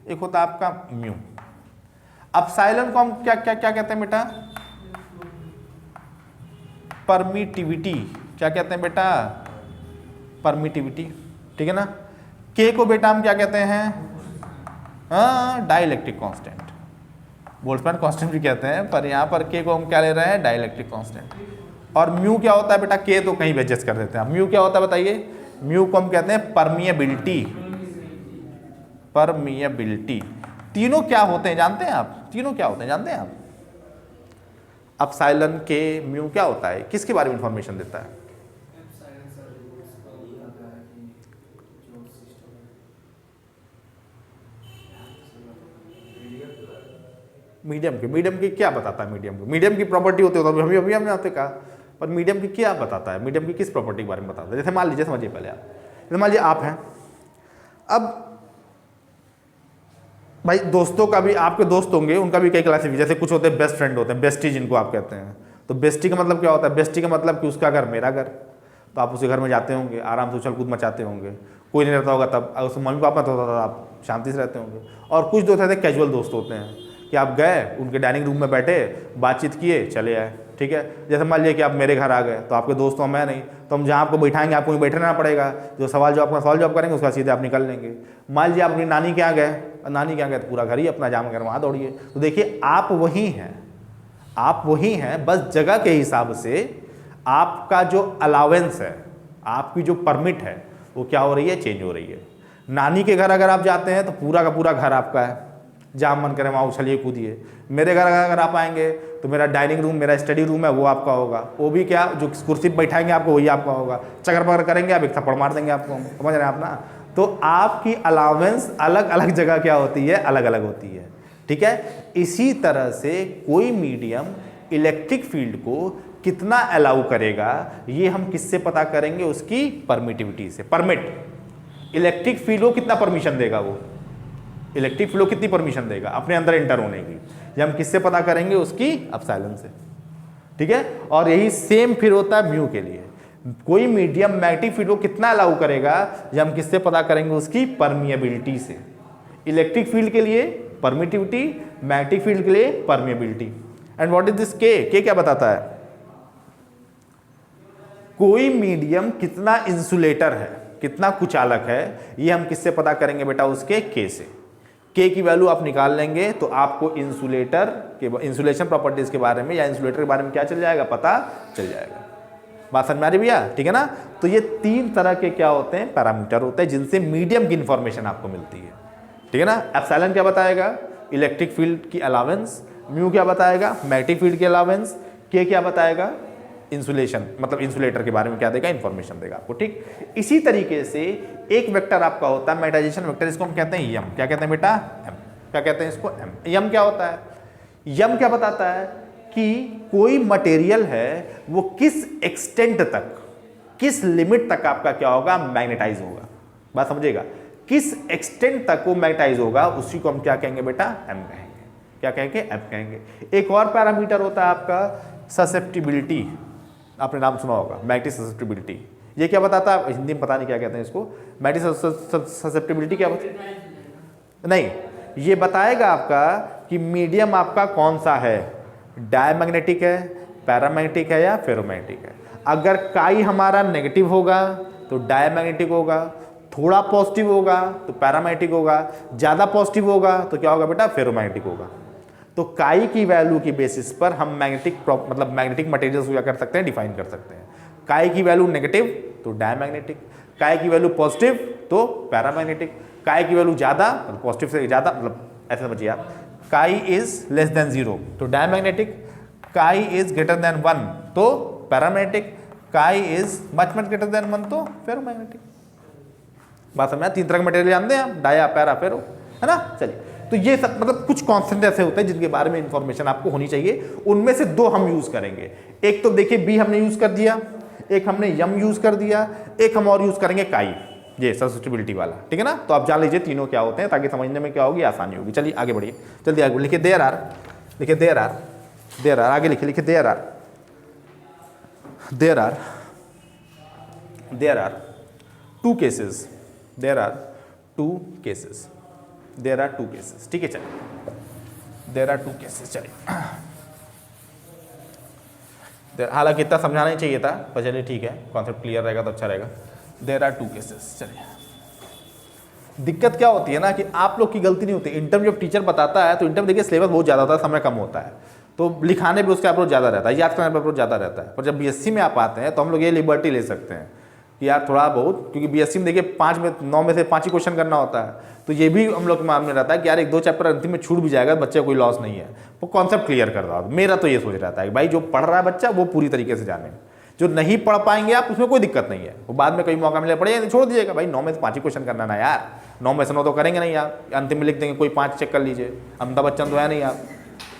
एक होता है आपका म्यू। एप्सिलॉन को हम क्या क्या क्या कहते हैं बेटा, परमिटिविटी, क्या कहते हैं बेटा, परमिटिविटी, ठीक है ना। के को बेटा हम क्या कहते हैं, डाइलेक्ट्रिक कांस्टेंट, बोल्ट्जमैन कांस्टेंट भी कहते हैं, पर यहाँ पर के को हम क्या ले रहे हैं, डाइलेक्ट्रिक कांस्टेंट। और म्यू क्या होता है बेटा, के तो कहीं भी एडजस्ट कर देते हैं, म्यू क्या होता है बताइए, म्यू को हम कहते हैं परमिएबिलिटी, परमिएबिलिटी। तीनों क्या होते हैं जानते हैं आप, तीनों क्या होते हैं जानते हैं आप, अपसाइलन के म्यू क्या होता है, किसके बारे में इंफॉर्मेशन देता है, मीडियम की क्या बताता है, मीडियम की प्रॉपर्टी होती है, तो अभी हमने आपसे कहा, पर मीडियम की क्या बताता है, मीडियम की किस प्रॉपर्टी के बारे में बताता है। जैसे मान लीजिए, समझिए पहले आप, जैसे मान लीजिए आप हैं, अब भाई दोस्तों का भी, आपके दोस्त होंगे, उनका भी कई क्लासिफिकेशन, जैसे कुछ होते हैं बेस्ट फ्रेंड होते हैं, बेस्टी जिनको आप कहते हैं, तो बेस्टी का मतलब क्या होता है, बेस्टी का मतलब कि उसका घर मेरा घर, तो आप उसी घर में जाते होंगे, आराम से उछल कूद मचाते होंगे, कोई नहीं रहता होगा तब, अगर उसमें मम्मी पापा होता था आप शांति से रहते होंगे। और कुछ दोस्त ऐसे कैजुअल दोस्त होते हैं कि आप गए, उनके डाइनिंग रूम में बैठे, बातचीत किए, चले आए, ठीक है। जैसे मान लीजिए कि आप मेरे घर आ गए, तो आपके दोस्त तो मैं नहीं, तो हम जहाँ आपको बैठाएंगे आपको बैठे रहना पड़ेगा, जो सवाल जवाब करेंगे उसका सीधे आप निकल लेंगे। मान लीजिए आप अपनी नानी के यहाँ गए, नानी के यहाँ गए तो पूरा घर ही अपना जाम कर वहाँ दौड़िए, तो देखिए आप वही हैं, आप वही हैं, बस जगह के हिसाब से आपका जो अलावेंस है, आपकी जो परमिट है, वो क्या हो रही है, चेंज हो रही है। नानी के घर अगर आप जाते हैं तो पूरा का पूरा घर आपका है, जहाँ मन करे वहाँ उछलिए कूदिए। मेरे घर अगर आप आएंगे तो मेरा डाइनिंग रूम, मेरा स्टडी रूम है, वो आपका होगा, वो भी क्या, जो कुर्सी पर बैठाएंगे आपको वही आपका होगा, चक्कर पकड़ करेंगे आप, एक थप्पड़ मार देंगे आपको, समझ रहे हैं आप ना। तो आपकी अलावेंस अलग अलग जगह क्या होती है, अलग अलग होती है, ठीक है। इसी तरह से कोई मीडियम इलेक्ट्रिक फील्ड को कितना अलाउ करेगा, ये हम किससे पता करेंगे, उसकी परमिटिविटी से। परमिट, इलेक्ट्रिक फील्ड को कितना परमिशन देगा, वो इलेक्ट्रिक फील्ड को कितनी परमिशन देगा अपने अंदर एंटर होने की, ये हम किससे पता करेंगे, उसकी अपसाइलन से, ठीक है। और यही सेम फिर होता है म्यू के लिए, कोई मीडियम मैग्नेटिक फील्ड को कितना अलाउ करेगा, ये हम किससे पता करेंगे, उसकी परमिएबिलिटी से। इलेक्ट्रिक फील्ड के लिए परमिटिविटी, मैग्नेटिक फील्ड के लिए permeability. And what is this के क्या बताता है, कोई मीडियम कितना इंसुलेटर है, कितना कुचालक है, ये हम किससे पता करेंगे बेटा, उसके के से। के की वैल्यू आप निकाल लेंगे तो आपको इंसुलेटर के, इंसुलेशन प्रॉपर्टीज के बारे में या इंसुलेटर के बारे में क्या चल जाएगा, पता चल जाएगा। बात समझ में आ रही भैया, ठीक है ना। तो ये तीन तरह के क्या होते हैं, पैरामीटर होते हैं, जिनसे मीडियम की इंफॉर्मेशन आपको मिलती है, ठीक है ना। एप्सिलॉन क्या बताएगा, इलेक्ट्रिक फील्ड की अलावेंस, म्यू क्या बताएगा, मैग्नेटिक फील्ड की अलावेंस, के क्या बताएगा, इंसुलेशन, मतलब इंसुलेटर के बारे में क्या देगा, इंफॉर्मेशन देगा आपको, ठीक। इसी तरीके से एक वेक्टर आपका होता है मैग्नेटाइजेशन वेक्टर, इसको हम कहते हैं यम, क्या कहते हैं बेटा, एम, क्या कहते हैं इसको, एम। यम क्या होता है, यम क्या बताता है कि कोई मटेरियल है वो किस एक्सटेंट तक, किस लिमिट तक आपका क्या होगा, मैग्नेटाइज होगा। बात समझिएगा, किस एक्सटेंट तक वो मैग्नेटाइज होगा, उसी को हम क्या कहेंगे बेटा, एम कहेंगे, क्या कहेंगे, एम कहेंगे। एक और पैरामीटर होता है आपका ससेप्टिबिलिटी, आपने नाम सुना होगा, मैग्नेटिक ससेप्टिबिलिटी। ये क्या बताता है, हिंदी में पता नहीं क्या कहते हैं इसको, मैग्नेटिक ससेप्टिबिलिटी क्या बताता, नहीं, ये बताएगा आपका कि मीडियम आपका कौन सा है, डायमैग्नेटिक है, पैरामैग्नेटिक है या फेरोमैग्नेटिक है। अगर काई हमारा नेगेटिव होगा तो डायमैग्नेटिक होगा, थोड़ा पॉजिटिव होगा तो पैरामैग्नेटिक होगा, ज़्यादा पॉजिटिव होगा तो क्या होगा बेटा, फेरोमैग्नेटिक होगा। तो काई की वैल्यू की बेसिस पर हम मतलब मैग्नेटिक मटेरियल्स को क्या कर सकते हैं, डिफाइन कर सकते हैं। काई की वैल्यू नेगेटिव तो डायमैग्नेटिक, काई की वैल्यू पॉजिटिव तो पैरामैग्नेटिक, काई की वैल्यू ज़्यादा, मतलब पॉजिटिव से ज़्यादा, मतलब ऐसे समझिए आप, काई इज लेस देन 0 तो डायमैग्नेटिक, काई इज ग्रेटर देन 1 तो पैरामैग्नेटिक, काई इज मच ग्रेटर देन 1 तो फेरोमैग्नेटिक। बात समझ, तीन तरह के मटेरियल जानते हैं आप, डाया, पैरा, फेरो, है ना। चलिए, तो ये सब मतलब कुछ कॉन्सेप्ट ऐसे होते हैं जिनके बारे में इंफॉर्मेशन आपको होनी चाहिए, उनमें से दो हम यूज करेंगे। एक तो देखिए बी हमने यूज कर दिया, एक हमने यम यूज कर दिया, एक हम और यूज करेंगे काई, ये ससेप्टिबिलिटी वाला, ठीक है ना। तो आप जान लीजिए तीनों क्या होते हैं, ताकि समझने में क्या होगी, आसानी होगी। चलिए आगे बढ़िए, जल्दी आगे लिखिए, देयर आर, लिखिए देयर आर, देयर आर, आगे लिखिए, लिखिए there are, there are, there are two cases, there are two cases, there are two cases, ठीक है। चलिए, देयर आर टू केसेस, चलिए हालांकि इतना समझाना ही चाहिए था, पर चलिए ठीक है, कॉन्सेप्ट क्लियर रहेगा तो अच्छा रहेगा। There are 2 cases. चलिए, दिक्कत क्या होती है ना कि आप लोग की गलती नहीं होती। इंटरम जब टीचर बताता है तो इंटरम देखिए सिलेबस बहुत ज़्यादा होता है, समय कम होता है, तो लिखाने पे उसका अप्रोच ज़्यादा रहता है, याद करने पर अप्रोच ज़्यादा रहता है। पर जब बीएससी में आप आते हैं तो हम लोग ये लिबर्टी ले सकते हैं कि यार थोड़ा बहुत, क्योंकि बीएससी में देखिए 9 में से 5 ही क्वेश्चन करना होता है, तो ये भी हम लोग के मान में रहता है कि यार 1-2 चैप्टर अंतिम में छूट भी जाएगा, बच्चे को कोई लॉस नहीं है, वो कॉन्सेप्ट क्लियर कर दो। मेरा तो ये सोच रहता है कि भाई जो पढ़ रहा है बच्चा वो पूरी तरीके से जाने, जो नहीं पढ़ पाएंगे आप उसमें कोई दिक्कत नहीं है, वो बाद में कहीं मौका मिले पढ़े, छोड़ दीजिएगा भाई। 9 में से 5 ही क्वेश्चन करना ना यार, 9 में से 9 तो करेंगे नहीं आप, अंतिम में लिख देंगे कोई 5 चेक कर लीजिए। अमिताभ बच्चन तो है नहीं आप,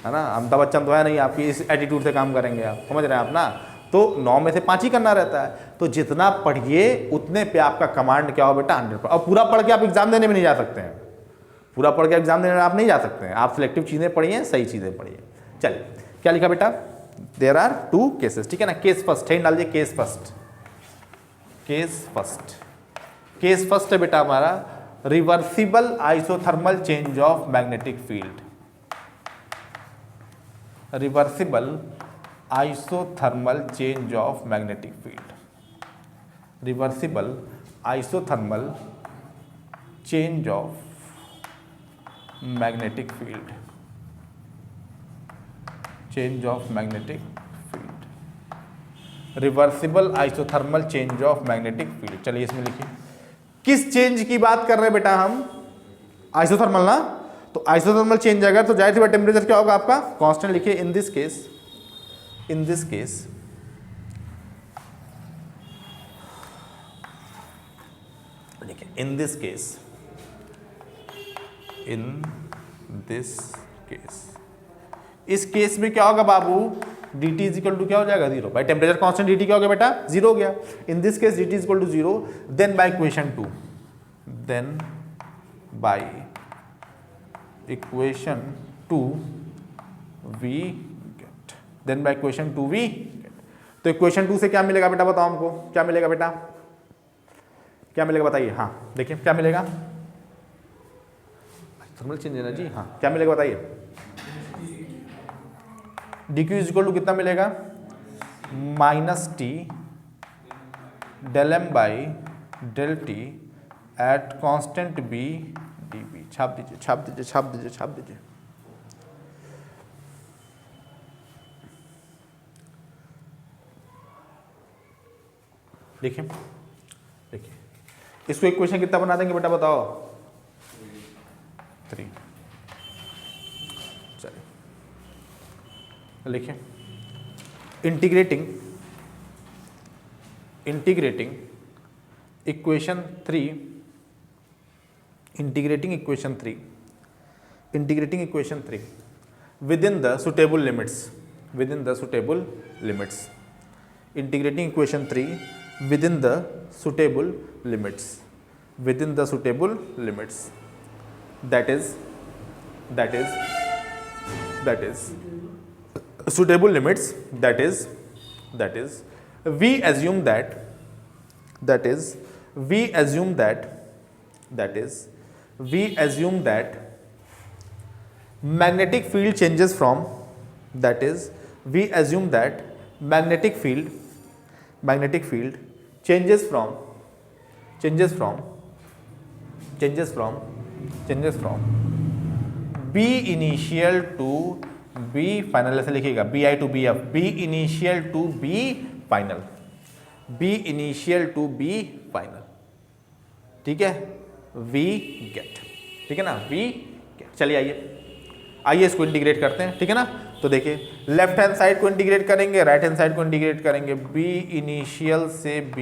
है ना, अमिताभ बच्चन तो है नहीं आपकी इस एटीट्यूड से काम करेंगे आप, समझ रहे हैं आप ना। तो 9 में से 5 ही करना रहता है, तो जितना पढ़िए उतने पे आपका कमांड क्या हो बेटा 100%। और पूरा पढ़ के आप एग्जाम देने में नहीं जा सकते हैं, पूरा पढ़ के एग्जाम देने में आप नहीं जा सकते हैं, आप सिलेक्टिव चीज़ें पढ़िए, सही चीज़ें पढ़िए। चलिए क्या लिखा बेटा, देयर आर 2 केसेस, ठीक है ना। केस फर्स्ट है, डाल दिए case first. Case first, case first है बेटा हमारा reversible isothermal change of magnetic field. Reversible isothermal change of magnetic field, reversible isothermal change of magnetic field, change of magnetic field, reversible isothermal change of magnetic field. चलिए इसमें लिखिए किस change की बात कर रहे हैं बेटा हम, आइसोथर्मल ना, तो आइसोथर्मल चेंज अगर तो जाहिर सी बात टेम्परेचर क्या होगा आपका कांस्टेंट। लिखिए in this case, in this case लिखिए in this case, in this case, इस केस में क्या होगा बाबू, dt इज इक्वल टू क्या हो जाएगा 0। भाई टेम्परेचर कांस्टेंट dt क्या हो गया बेटा 0 हो गया। In this case dt is equal to 0, then by equation 2, then by equation 2 we get, then by equation 2 we get. तो इक्वेशन 2 से क्या मिलेगा बेटा, बताओ हमको क्या मिलेगा बेटा, क्या मिलेगा बताइए। हाँ देखिए क्या मिलेगा, थर्मल चेंज एनर्जी, हाँ क्या मिलेगा बताइए। dq इज इक्वल टू कितना मिलेगा, -t del m by del t at constant b dB। छाप दीजिए, छाप दीजिए, छाप दीजिए, छाप दीजिए। देखिए देखिए इसको इक्वेशन कितना बना देंगे बेटा बताओ, 3। चलिए लिखिए integrating, integrating equation 3, integrating equation 3, integrating equation 3 with in the suitable limits, with in the suitable limits, integrating equation 3 with in the suitable limits, with in the suitable limits, that is suitable limits, that is we assume that we assume that magnetic field changes from, that is we assume that magnetic field changes from B initial to B final, ऐसे लिखिएगा BI to BF, B initial to B final, B initial to B final, ठीक है, V get, ठीक है ना, V get। चलिए आइए इसको इंटीग्रेट करते हैं, ठीक है ना। तो देखिए लेफ्ट हैंड साइड को इंटीग्रेट करेंगे, राइट हैंड साइड को इंटीग्रेट करेंगे, B इनिशियल से B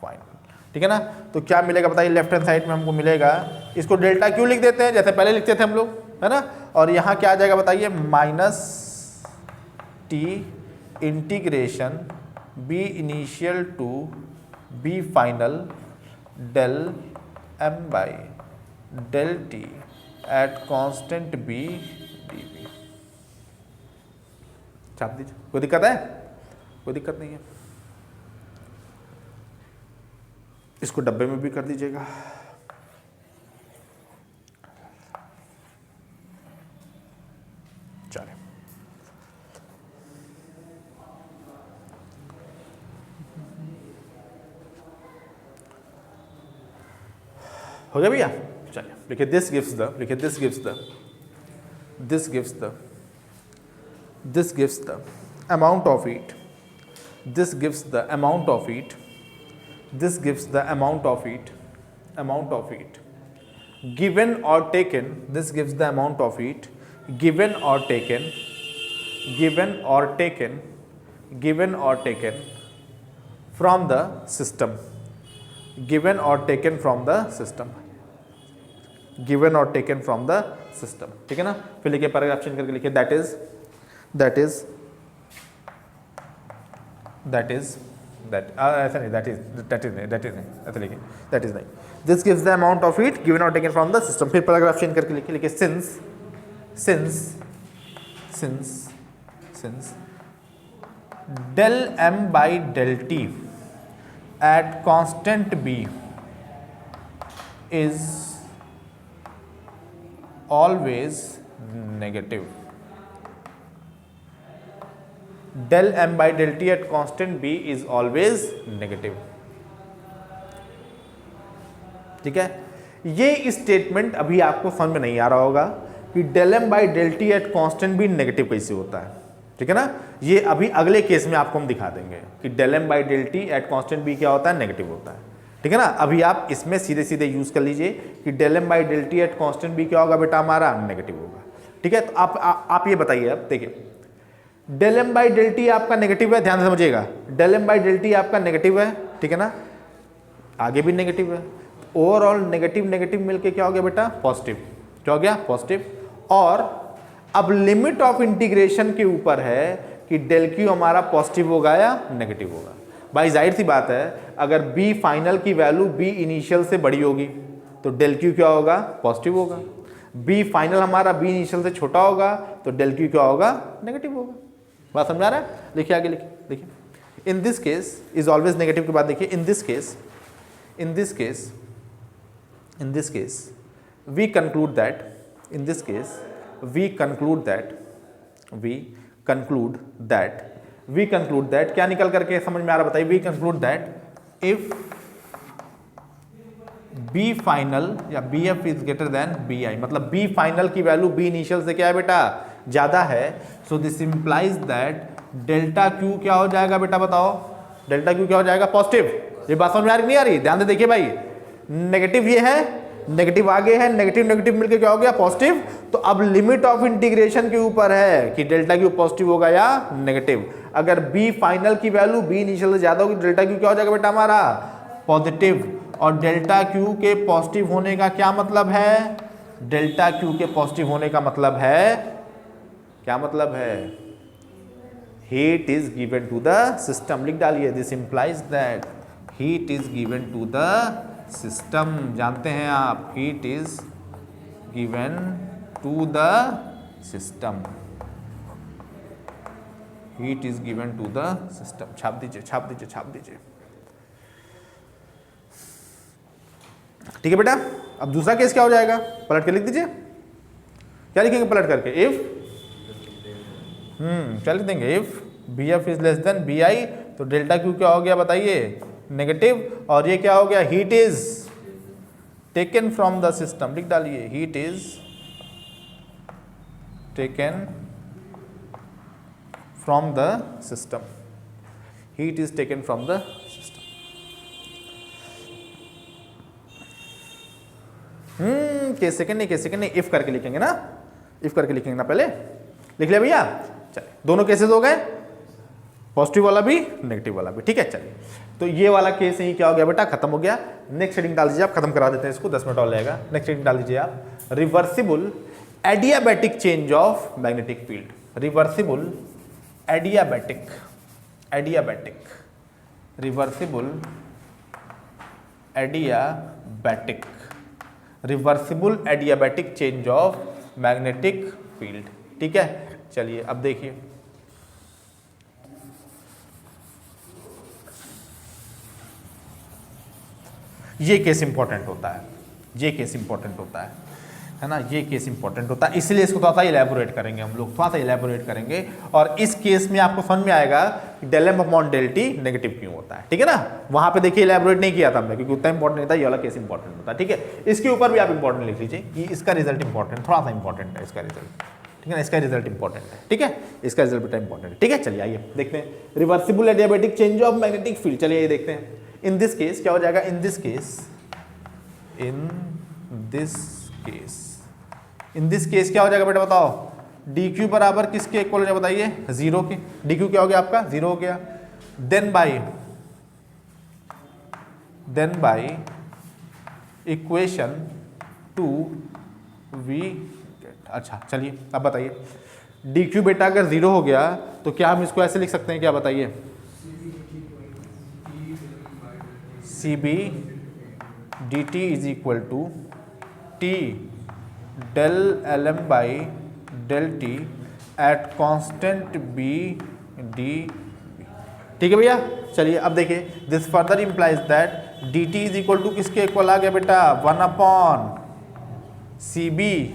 फाइनल, ठीक है ना। तो क्या मिलेगा बताइए, लेफ्ट हैंड साइड में हमको मिलेगा, इसको डेल्टा क्यों लिख देते हैं जैसे पहले लिखते थे हम लोग, है ना। और यहाँ क्या आ जाएगा बताइए, -t integration B initial to B final del m by del t at constant B dB। छाप दीजिए, कोई दिक्कत है, कोई दिक्कत नहीं है। इसको डब्बे में भी कर दीजिएगा। चलिए हो गया भैया? चलिए लिखिए दिस गिव्स द, लिखिए this gives the, this gives the, this gives the amount of eat, this gives the amount of eat, this gives the amount of eat, amount of eat given or taken, this gives the amount of eat given or taken, given or taken, given or taken from the system, given or taken from the system, given or taken from the system. ठीक है ना? फिर लिखिए paragraph change करके लिखिए that is ऐसा नहीं, that is नहीं, ऐसा लिखिए that is नहीं, this gives the amount of it given or taken from the system. फिर पैराग्राफ चेंज करके लिखिए since del m by del t at constant b is always negative, del m by del t at constant b is always negative. ठीक है? ये statement अभी आपको समझ में नहीं आ रहा होगा कि del m by del t at constant भी नेगेटिव कैसे होता है। ठीक है ना? ये अभी अगले केस में आपको हम दिखा देंगे कि del m by del t at constant भी क्या होता है, नेगेटिव होता है। ठीक है ना? अभी आप इसमें सीधे सीधे यूज कर लीजिए कि del m by del t at constant भी क्या होगा बेटा, हमारा नेगेटिव होगा। ठीक है? तो आप ये बताइए, अब देखिए del m by del t आपका नेगेटिव है, ध्यान से समझिएगा, del m by del t आपका नेगेटिव है। ठीक है ना? आगे भी नेगेटिव है, ओवरऑल नेगेटिव नेगेटिव मिलके क्या हो गया बेटा, पॉजिटिव। क्या हो गया, पॉजिटिव। और अब लिमिट ऑफ इंटीग्रेशन के ऊपर है कि डेल क्यू हमारा पॉजिटिव होगा या नेगेटिव होगा। भाई जाहिर सी बात है, अगर बी फाइनल की वैल्यू बी इनिशियल से बड़ी होगी तो डेल क्यू क्या होगा, पॉजिटिव होगा। बी फाइनल हमारा बी इनिशियल से छोटा होगा तो डेल क्यू क्या होगा, नेगेटिव होगा। बात समझ आ रहा है? लिखिए आगे, लिखिए देखिए इन this case is always negative के बाद देखिए इन this case we conclude that क्या निकल करके समझ में आ रहा, बताइए। we conclude that if b final या bf is greater than bi, मतलब b final की वैल्यू b इनिशियल से क्या है बेटा, ज्यादा है। so this implies that delta q क्या हो जाएगा बेटा, बताओ। डेल्टा q क्या हो जाएगा, पॉजिटिव। ये बात समझ में आ रही नहीं आ रही, ध्यान से देखिए भाई। नेगेटिव ये है, नेगेटिव आगे है, नेगेटिव नेगेटिव मिलके क्या हो गया, पॉजिटिव। तो अब लिमिट ऑफ इंटीग्रेशन के ऊपर है कि डेल्टा क्यू पॉजिटिव होगा या नेगेटिव। अगर बी फाइनल की वैल्यू बी इनिशियल से ज्यादा होगी, डेल्टा क्यू क्या हो जाएगा बेटा, हमारा पॉजिटिव। और डेल्टा क्यू के पॉजिटिव होने का क्या मतलब है, डेल्टा क्यू के पॉजिटिव होने का मतलब है, क्या मतलब है, heat is given to the system. लिख डालिए, this implies that heat is given to the system. जानते हैं आप, heat is given to the system, heat is given to the system. छाप दीजिए, छाप दीजिए, छाप दीजिए। ठीक है बेटा। अब दूसरा केस क्या हो जाएगा, पलट के लिख दीजिए। क्या लिखेंगे पलट करके, इफ क्या लिख देंगे, if B F is less than B I, तो डेल्टा क्यू क्या हो गया बताइए, नेगेटिव। और ये क्या हो गया, heat is taken from the system. लिख डालिए, heat is taken from the system, heat is taken from the system. Case second नहीं, इफ करके लिखेंगे ना, इफ करके लिखेंगे ना, पहले लिख लिया भैया। चलिए, दोनों केसेस हो गए, पॉजिटिव वाला भी नेगेटिव वाला भी। ठीक है, चलिए, तो ये वाला केस ही क्या हो गया बेटा, खत्म हो गया। नेक्स्ट हेडिंग डाल दीजिए आप, खत्म करा देते हैं इसको, 10 मिनट और लगेगा। नेक्स्ट हेडिंग डाल दीजिए आप, reversible adiabatic change of magnetic field. Reversible adiabatic, reversible adiabatic, reversible adiabatic change of magnetic field. ठीक है, चलिए अब देखिए, ये केस इंपॉर्टेंट होता है, ये केस इंपॉर्टेंट होता है ना, ये केस इंपॉर्टेंट होता है, इसलिए इसको थोड़ा सा इलेबोरेट करेंगे हम लोग, थोड़ा सा इलेबोरेट करेंगे। और इस केस में आपको समझ में आएगा del M upon del T negative क्यों होता है, ठीक है ना। वहां पे देखिए इलैबोरेट नहीं किया था हमने क्योंकि उतना इंपॉर्टेंट नहीं था, ये वाला केस इंपॉर्टेंट होता है, ठीक है। इसके ऊपर भी आप इंपॉर्टेंट लिख लीजिए कि इसका रिजल्ट इंपॉर्टेंट, थोड़ा सा इंपॉर्टेंट है इसका रिजल्ट, ठीक है ना, इसका रिजल्ट इंपॉर्टेंट है, ठीक है, इसका रिजल्ट बेटा इंपॉर्टेंट है, ठीक है। चलिए आइए देखते हैं reversible adiabatic change of magnetic field. चलिए ये देखते हैं इन दिस केस क्या हो जाएगा, इन दिस केस क्या हो जाएगा बेटा बताओ, डी क्यू बराबर किसके इक्वल हो जाएगा बताइए, जीरो के। डी क्यू क्या हो गया आपका, जीरो हो गया। Then by equation 2v। अच्छा चलिए अब बताइए डी क्यू बेटा अगर जीरो हो गया तो क्या हम इसको ऐसे लिख सकते हैं, क्या बताइए, C B D T is equal to T del L M by del T at constant B D, ठीक है भैया। चलिए अब देखिए this further implies that D T is equal to किसके इक्वल आ गया बेटा, 1 अपॉन सी बी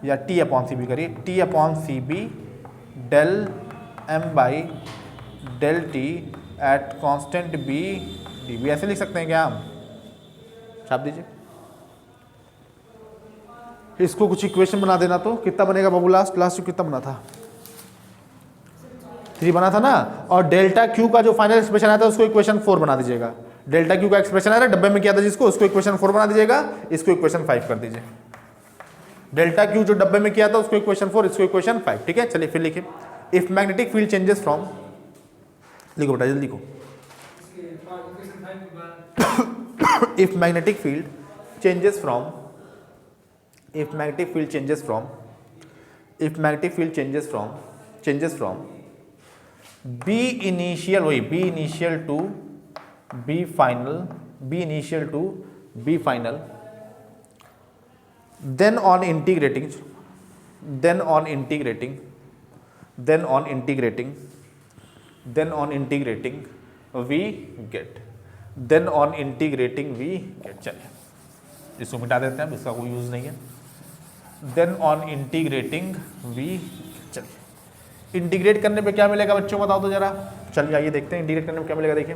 या टी अपॉन सी बी करिए, T upon C B del M by del T at constant B D B, ऐसे लिख सकते हैं क्या हम, छाप दीजिए। इसको कुछ इक्वेशन बना देना तो कितना बनेगा बाबू, लास्ट कितना बना था, 3 बना था ना। और डेल्टा क्यू का जो फाइनल एक्सप्रेशन आया था उसको इक्वेशन 4 बना दीजिएगा। डेल्टा क्यू का एक्सप्रेशन आया था डब्बे में किया था जिसको, उसको इक्वेशन 4 बना दीजिएगा, इसको इक्वेशन 5 कर दीजिए। डेल्टा क्यू जो डब्बे में किया था उसको इक्वेशन 4, इसको इक्वेशन 5, ठीक है। चलिए फिर लिखिए if magnetic field changes from, लिखो बेटा जल्दी लिखो, if magnetic field changes from B initial, वही B initial to B final, then on integrating we get, चलिए इसको मिटा देते हैं, इसका कोई यूज नहीं है। देन ऑन इंटीग्रेटिंग वी, चलिए इंटीग्रेट करने पे क्या मिलेगा बच्चों बताओ तो जरा, चलिए आइए देखते हैं इंटीग्रेट करने में क्या मिलेगा। देखिए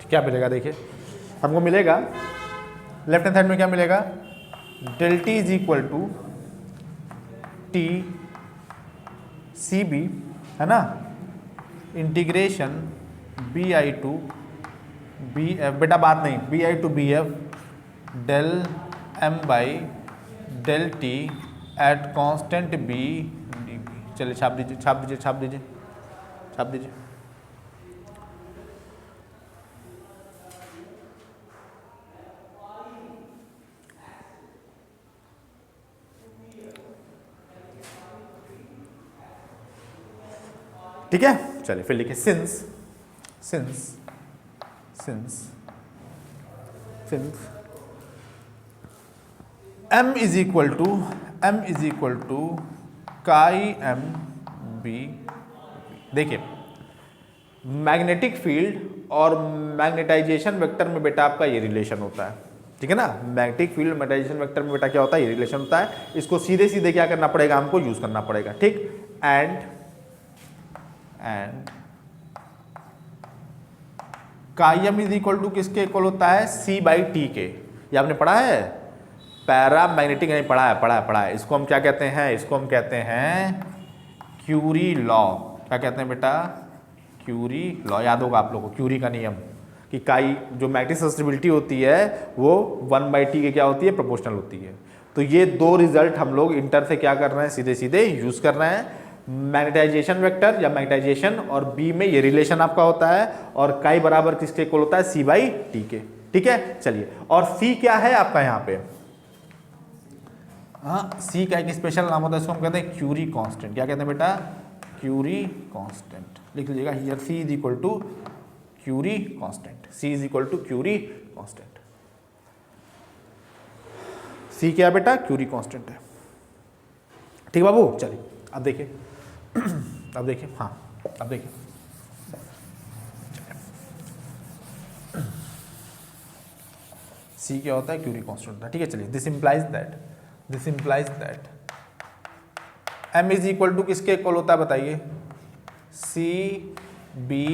क्या मिलेगा, देखिए हमको मिलेगा लेफ्ट हैंड साइड में क्या मिलेगा, del T is equal to T C B, है ना, integration B I to B F, बेटा बात नहीं, B I to B F del M by del T at constant B D B. चलिए छाप दीजिए। ठीक है चलिए फिर लिखिए since m is equal to chi M B. देखिए मैग्नेटिक फील्ड और मैग्नेटाइजेशन वेक्टर में बेटा आपका ये रिलेशन होता है, ठीक है ना। मैग्नेटिक फील्ड मैग्नेटाइजेशन वेक्टर में बेटा क्या होता है, ये रिलेशन होता है। इसको सीधे क्या करना पड़ेगा, हमको यूज करना पड़ेगा, ठीक। And chi M is equal to किसके इक्वल होता है, सी बाई टी के। ये आपने पढ़ा है, पैरा मैग्नेटिक नहीं पढ़ा है। इसको हम क्या कहते हैं, इसको हम कहते हैं क्यूरी लॉ। क्या कहते हैं बेटा, क्यूरी लॉ। याद होगा आप लोगों को क्यूरी का नियम कि काई जो मैग्नेटिक सस्टेबिलिटी होती है वो 1/t के क्या होती है, प्रोपोर्शनल होती है। तो ये दो रिजल्ट हम लोग इंटर से क्या कर रहे हैं, सीधे यूज कर रहे हैं। मैग्नेटाइजेशन वेक्टर या मैग्नेटाइजेशन और बी में ये रिलेशन आपका होता है, और काई बराबर किसके इक्वल होता है, सी बाई टी के, ठीक है। चलिए और सी क्या है आपका यहाँ पे, हाँ सी का एक स्पेशल नाम होता है, इसको हम कहते हैं क्यूरी कांस्टेंट। क्या कहते हैं बेटा, क्यूरी कांस्टेंट। लिख लीजिएगा here C is equal to Curie constant, C is equal to Curie constant. C क्या है बेटा, क्यूरी कांस्टेंट है, ठीक बाबू। चलिए अब देखिए अब देखिए सी क्या होता है, क्यूरी कांस्टेंट होता है, ठीक है। चलिए this implies that m is equal to किसके इक्वल होता है बताइए, सी बी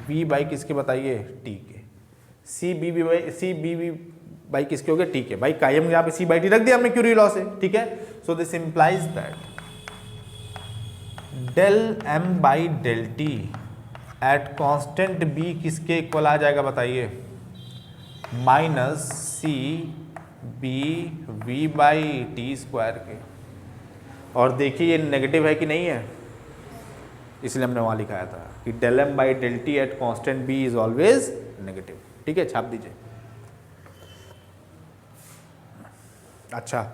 वी बाई किसके बताइए, टी के। सी बी वी बाई किसके हो गया, टी के। भाई कायम यहाँ पे सी बाई टी रख दिया हमने क्यूरी लॉ से, ठीक है। So this implies that del M by del T at constant B किसके इक्वल आ जाएगा बताइए, minus C B V by T square के। और देखिए ये नेगेटिव है कि नहीं है, इसलिए हमने वहाँ लिखाया था कि del M by del T at constant B is always negative, ठीक है, छाप दीजिए। अच्छा,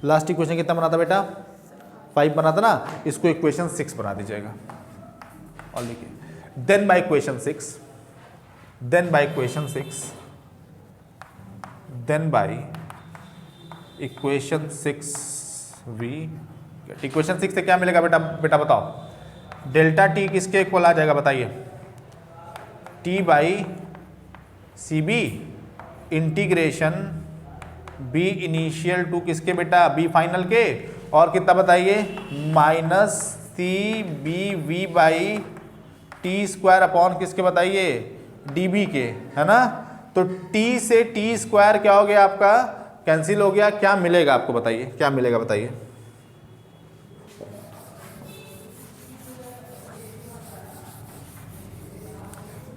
लास्ट इक्वेशन कितना बना था बेटा, 5 बना था ना, इसको इक्वेशन 6 बना दीजिएगा और लिखिए then by equation 6 equation 6 V. Equation 6 से क्या मिलेगा बेटा, बताओ, डेल्टा टी किसके इक्वल आ जाएगा बताइए, T by C B integration B initial to किसके बेटा, बी फाइनल के, और कितना बताइए, minus C B V by T square upon किसके बताइए, डी बी के, है ना। तो टी से टी स्क्वायर क्या हो गया आपका, कैंसिल हो गया। क्या मिलेगा आपको बताइए, क्या मिलेगा बताइए,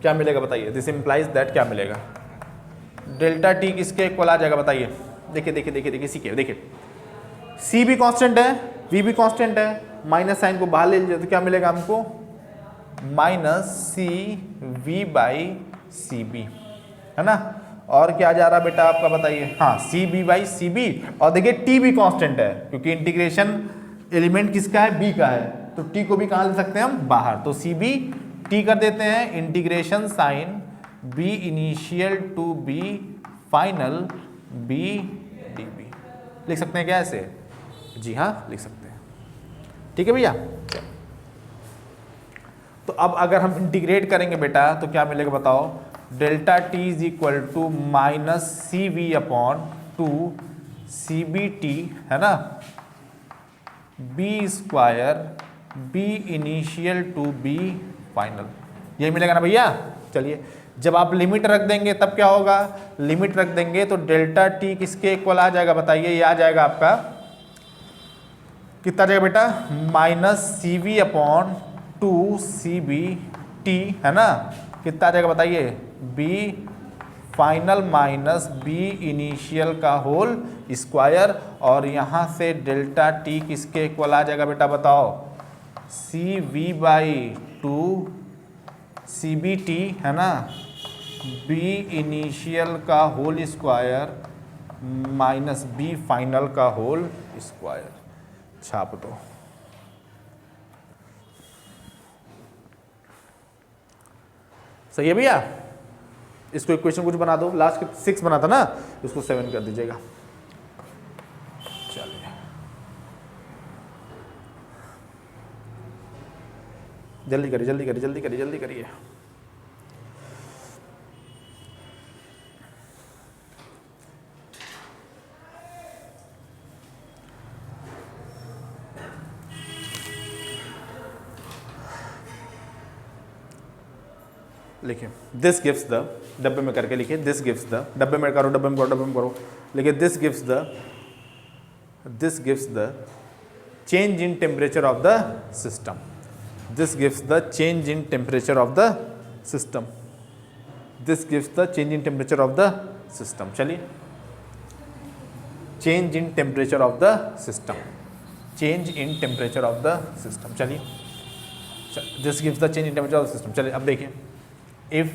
क्या मिलेगा बताइए, दिस इंप्लाइज दैट क्या मिलेगा, डेल्टा टी किसके इक्वल आ जाएगा बताइए। देखिए सी के, देखिए सी भी कांस्टेंट है, वी भी कांस्टेंट है, माइनस साइन को बाहर ले लीजिए तो क्या मिलेगा हमको, minus C V by C B, है ना। और क्या जा रहा बेटा आपका बताइए, हाँ C B by C B, और देखिए टी भी कांस्टेंट है क्योंकि इंटीग्रेशन एलिमेंट किसका है, बी का है, तो टी को भी कहाँ ले सकते हैं हम, बाहर। तो सी बी टी कर देते हैं, integration sign B initial to B final B D B, लिख सकते हैं क्या ऐसे, जी हाँ लिख सकते हैं, ठीक है भैया। तो अब अगर हम इंटीग्रेट करेंगे बेटा तो क्या मिलेगा बताओ, delta T is equal to minus C V upon two C B T, है ना, B square B initial to B final, यही मिलेगा ना भैया। चलिए जब आप लिमिट रख देंगे तब क्या होगा, लिमिट रख देंगे तो डेल्टा टी किसके इक्वल आ जाएगा बताइए, ये आ जाएगा आपका कितना जाएगा बेटा, minus C V upon two C B T, है ना, कितना आ जाएगा बताइए, B final minus B initial का होल स्क्वायर, और यहाँ से डेल्टा टी किसके इक्वल आ जाएगा बेटा बताओ, C V by two C B T, है ना, बी इनिशियल का whole square minus B final का होल स्क्वायर, छाप दो। सही है भैया, इसको इक्वेशन कुछ बना दो, लास्ट 6 बना था ना, इसको 7 कर दीजिएगा। चलिए जल्दी करिए। लिखिए दिस गिव्स द, डब्बे में करके लिखिए, दिस गिव्स द, डब्बे में करो, लिखिए this gives the change in temperature of the system, this gives the change in temperature of the system, this gives the change in temperature of the system. चलिए change in temperature of the system, change in temperature of the system, चलिए this gives the change in temperature of the system. चलिए अब देखिए, if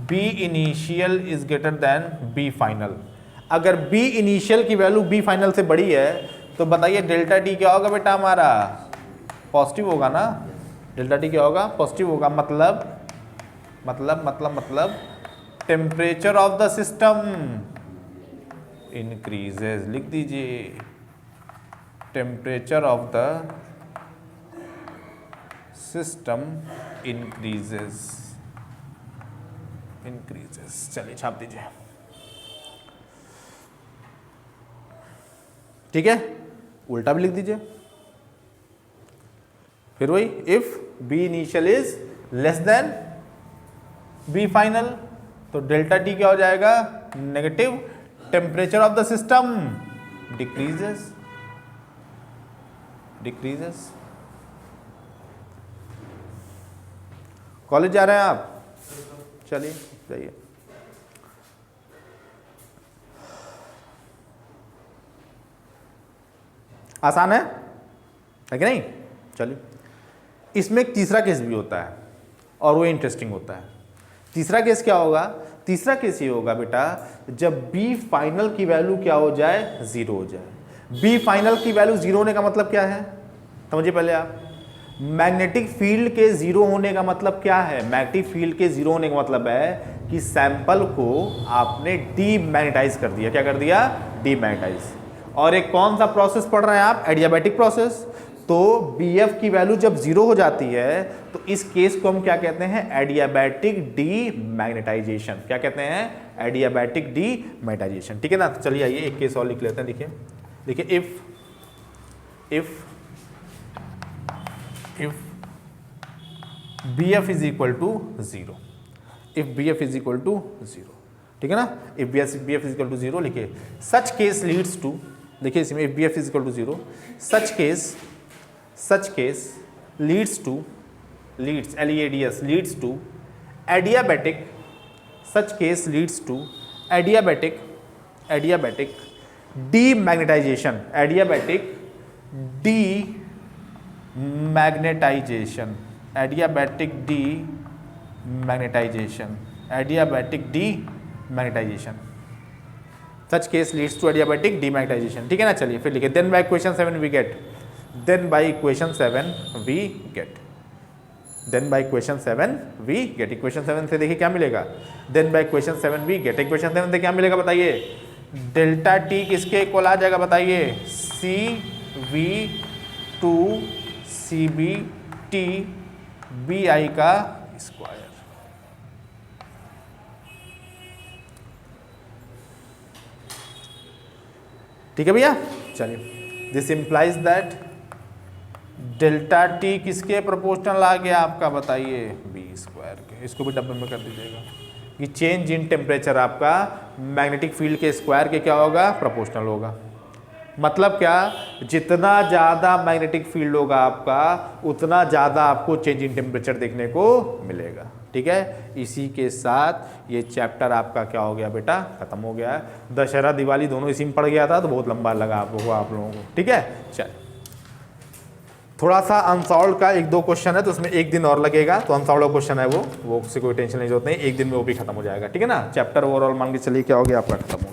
b initial is greater than b final, अगर b initial की value b final से बड़ी है तो बताइए डेल्टा t क्या होगा बेटा हमारा, पॉजिटिव होगा ना, डेल्टा t क्या होगा, पॉजिटिव होगा। मतलब temperature of the system increases, लिख दीजिए temperature of the system increases. चलिए छाप दीजिए। ठीक है, उल्टा भी लिख दीजिए। फिर वही if B initial is less than B final, तो डेल्टा टी क्या हो जाएगा, negative temperature of the system decreases decreases. College जा रहे हैं आप, चलिए जाइए। आसान है कि नहीं? चलिए, इसमें एक तीसरा केस भी होता है और वो इंटरेस्टिंग होता है। तीसरा केस क्या होगा? तीसरा केस ये होगा बेटा, जब बी फाइनल की वैल्यू क्या हो जाए, 0 हो जाए। बी फाइनल की वैल्यू 0 होने का मतलब क्या है, समझिए पहले आप। मैग्नेटिक फील्ड के 0 होने का मतलब क्या है? मैग्नेटिक फील्ड के 0 होने का मतलब है कि सैंपल को आपने डीमैग्नेटाइज कर दिया। क्या कर दिया? डीमैग्नेटाइज। और एक कौन सा प्रोसेस पढ़ रहे हैं आप? Adiabatic process. तो BF की वैल्यू जब 0 हो जाती है तो इस केस को हम क्या कहते हैं? Adiabatic demagnetization. क्या कहते हैं? Adiabatic demagnetization. ठीक है ना? तो चलिए आइए एक केस और लिख लेते हैं। देखिए देखिए, if BF is equal to 0, if BF is equal to 0, ठीक है ना? If BF is equal to 0 लिखिए। सच केस लीड्स टू, देखिए इसमें if BF is equal to 0, such case leads leads to adiabatic, such case leads to adiabatic demagnetization, adiabatic demagnetization, adiabatic demagnetization, adiabatic demagnetization, such case leads to adiabatic demagnetization। ठीक है ना? चलिए फिर लिखिए, then by equation 7 we get, then by equation 7 we get, then by equation 7 we get, equation 7 से देखिए क्या मिलेगा, then by equation 7 we get, equation 7 से क्या मिलेगा बताइए? डेल्टा टी किसके इक्वल आ जाएगा बताइए? CV2 CBT BI का स्क्वायर। ठीक है भैया? चलिए, this implies that delta T किसके प्रोपोर्शनल आ गया आपका बताइए? बी स्क्वायर के। इसको भी डब्बे में कर दीजिएगा कि चेंज इन टेम्परेचर आपका मैग्नेटिक फील्ड के स्क्वायर के क्या होगा? प्रोपोर्शनल होगा। मतलब क्या? जितना ज़्यादा मैग्नेटिक फील्ड होगा आपका, उतना ज़्यादा आपको चेंज इन टेम्परेचर देखने को मिलेगा। ठीक है, इसी के साथ ये चैप्टर आपका क्या हो गया बेटा? खत्म हो गया है। दशहरा दिवाली दोनों इसी में पड़ गया था तो बहुत लंबा लगा आप लोगों को। ठीक है, चल थोड़ा सा अनसॉल्व का 1-2 क्वेश्चन है तो उसमें 1 दिन और लगेगा, तो अनसॉल्व क्वेश्चन है वो उससे कोई टेंशन नहीं, जरूरत नहीं, 1 दिन में वो भी खत्म हो जाएगा। ठीक है ना? चैप्टर ओवरऑल मान के चलिए क्या हो गया आपका? खत्म हो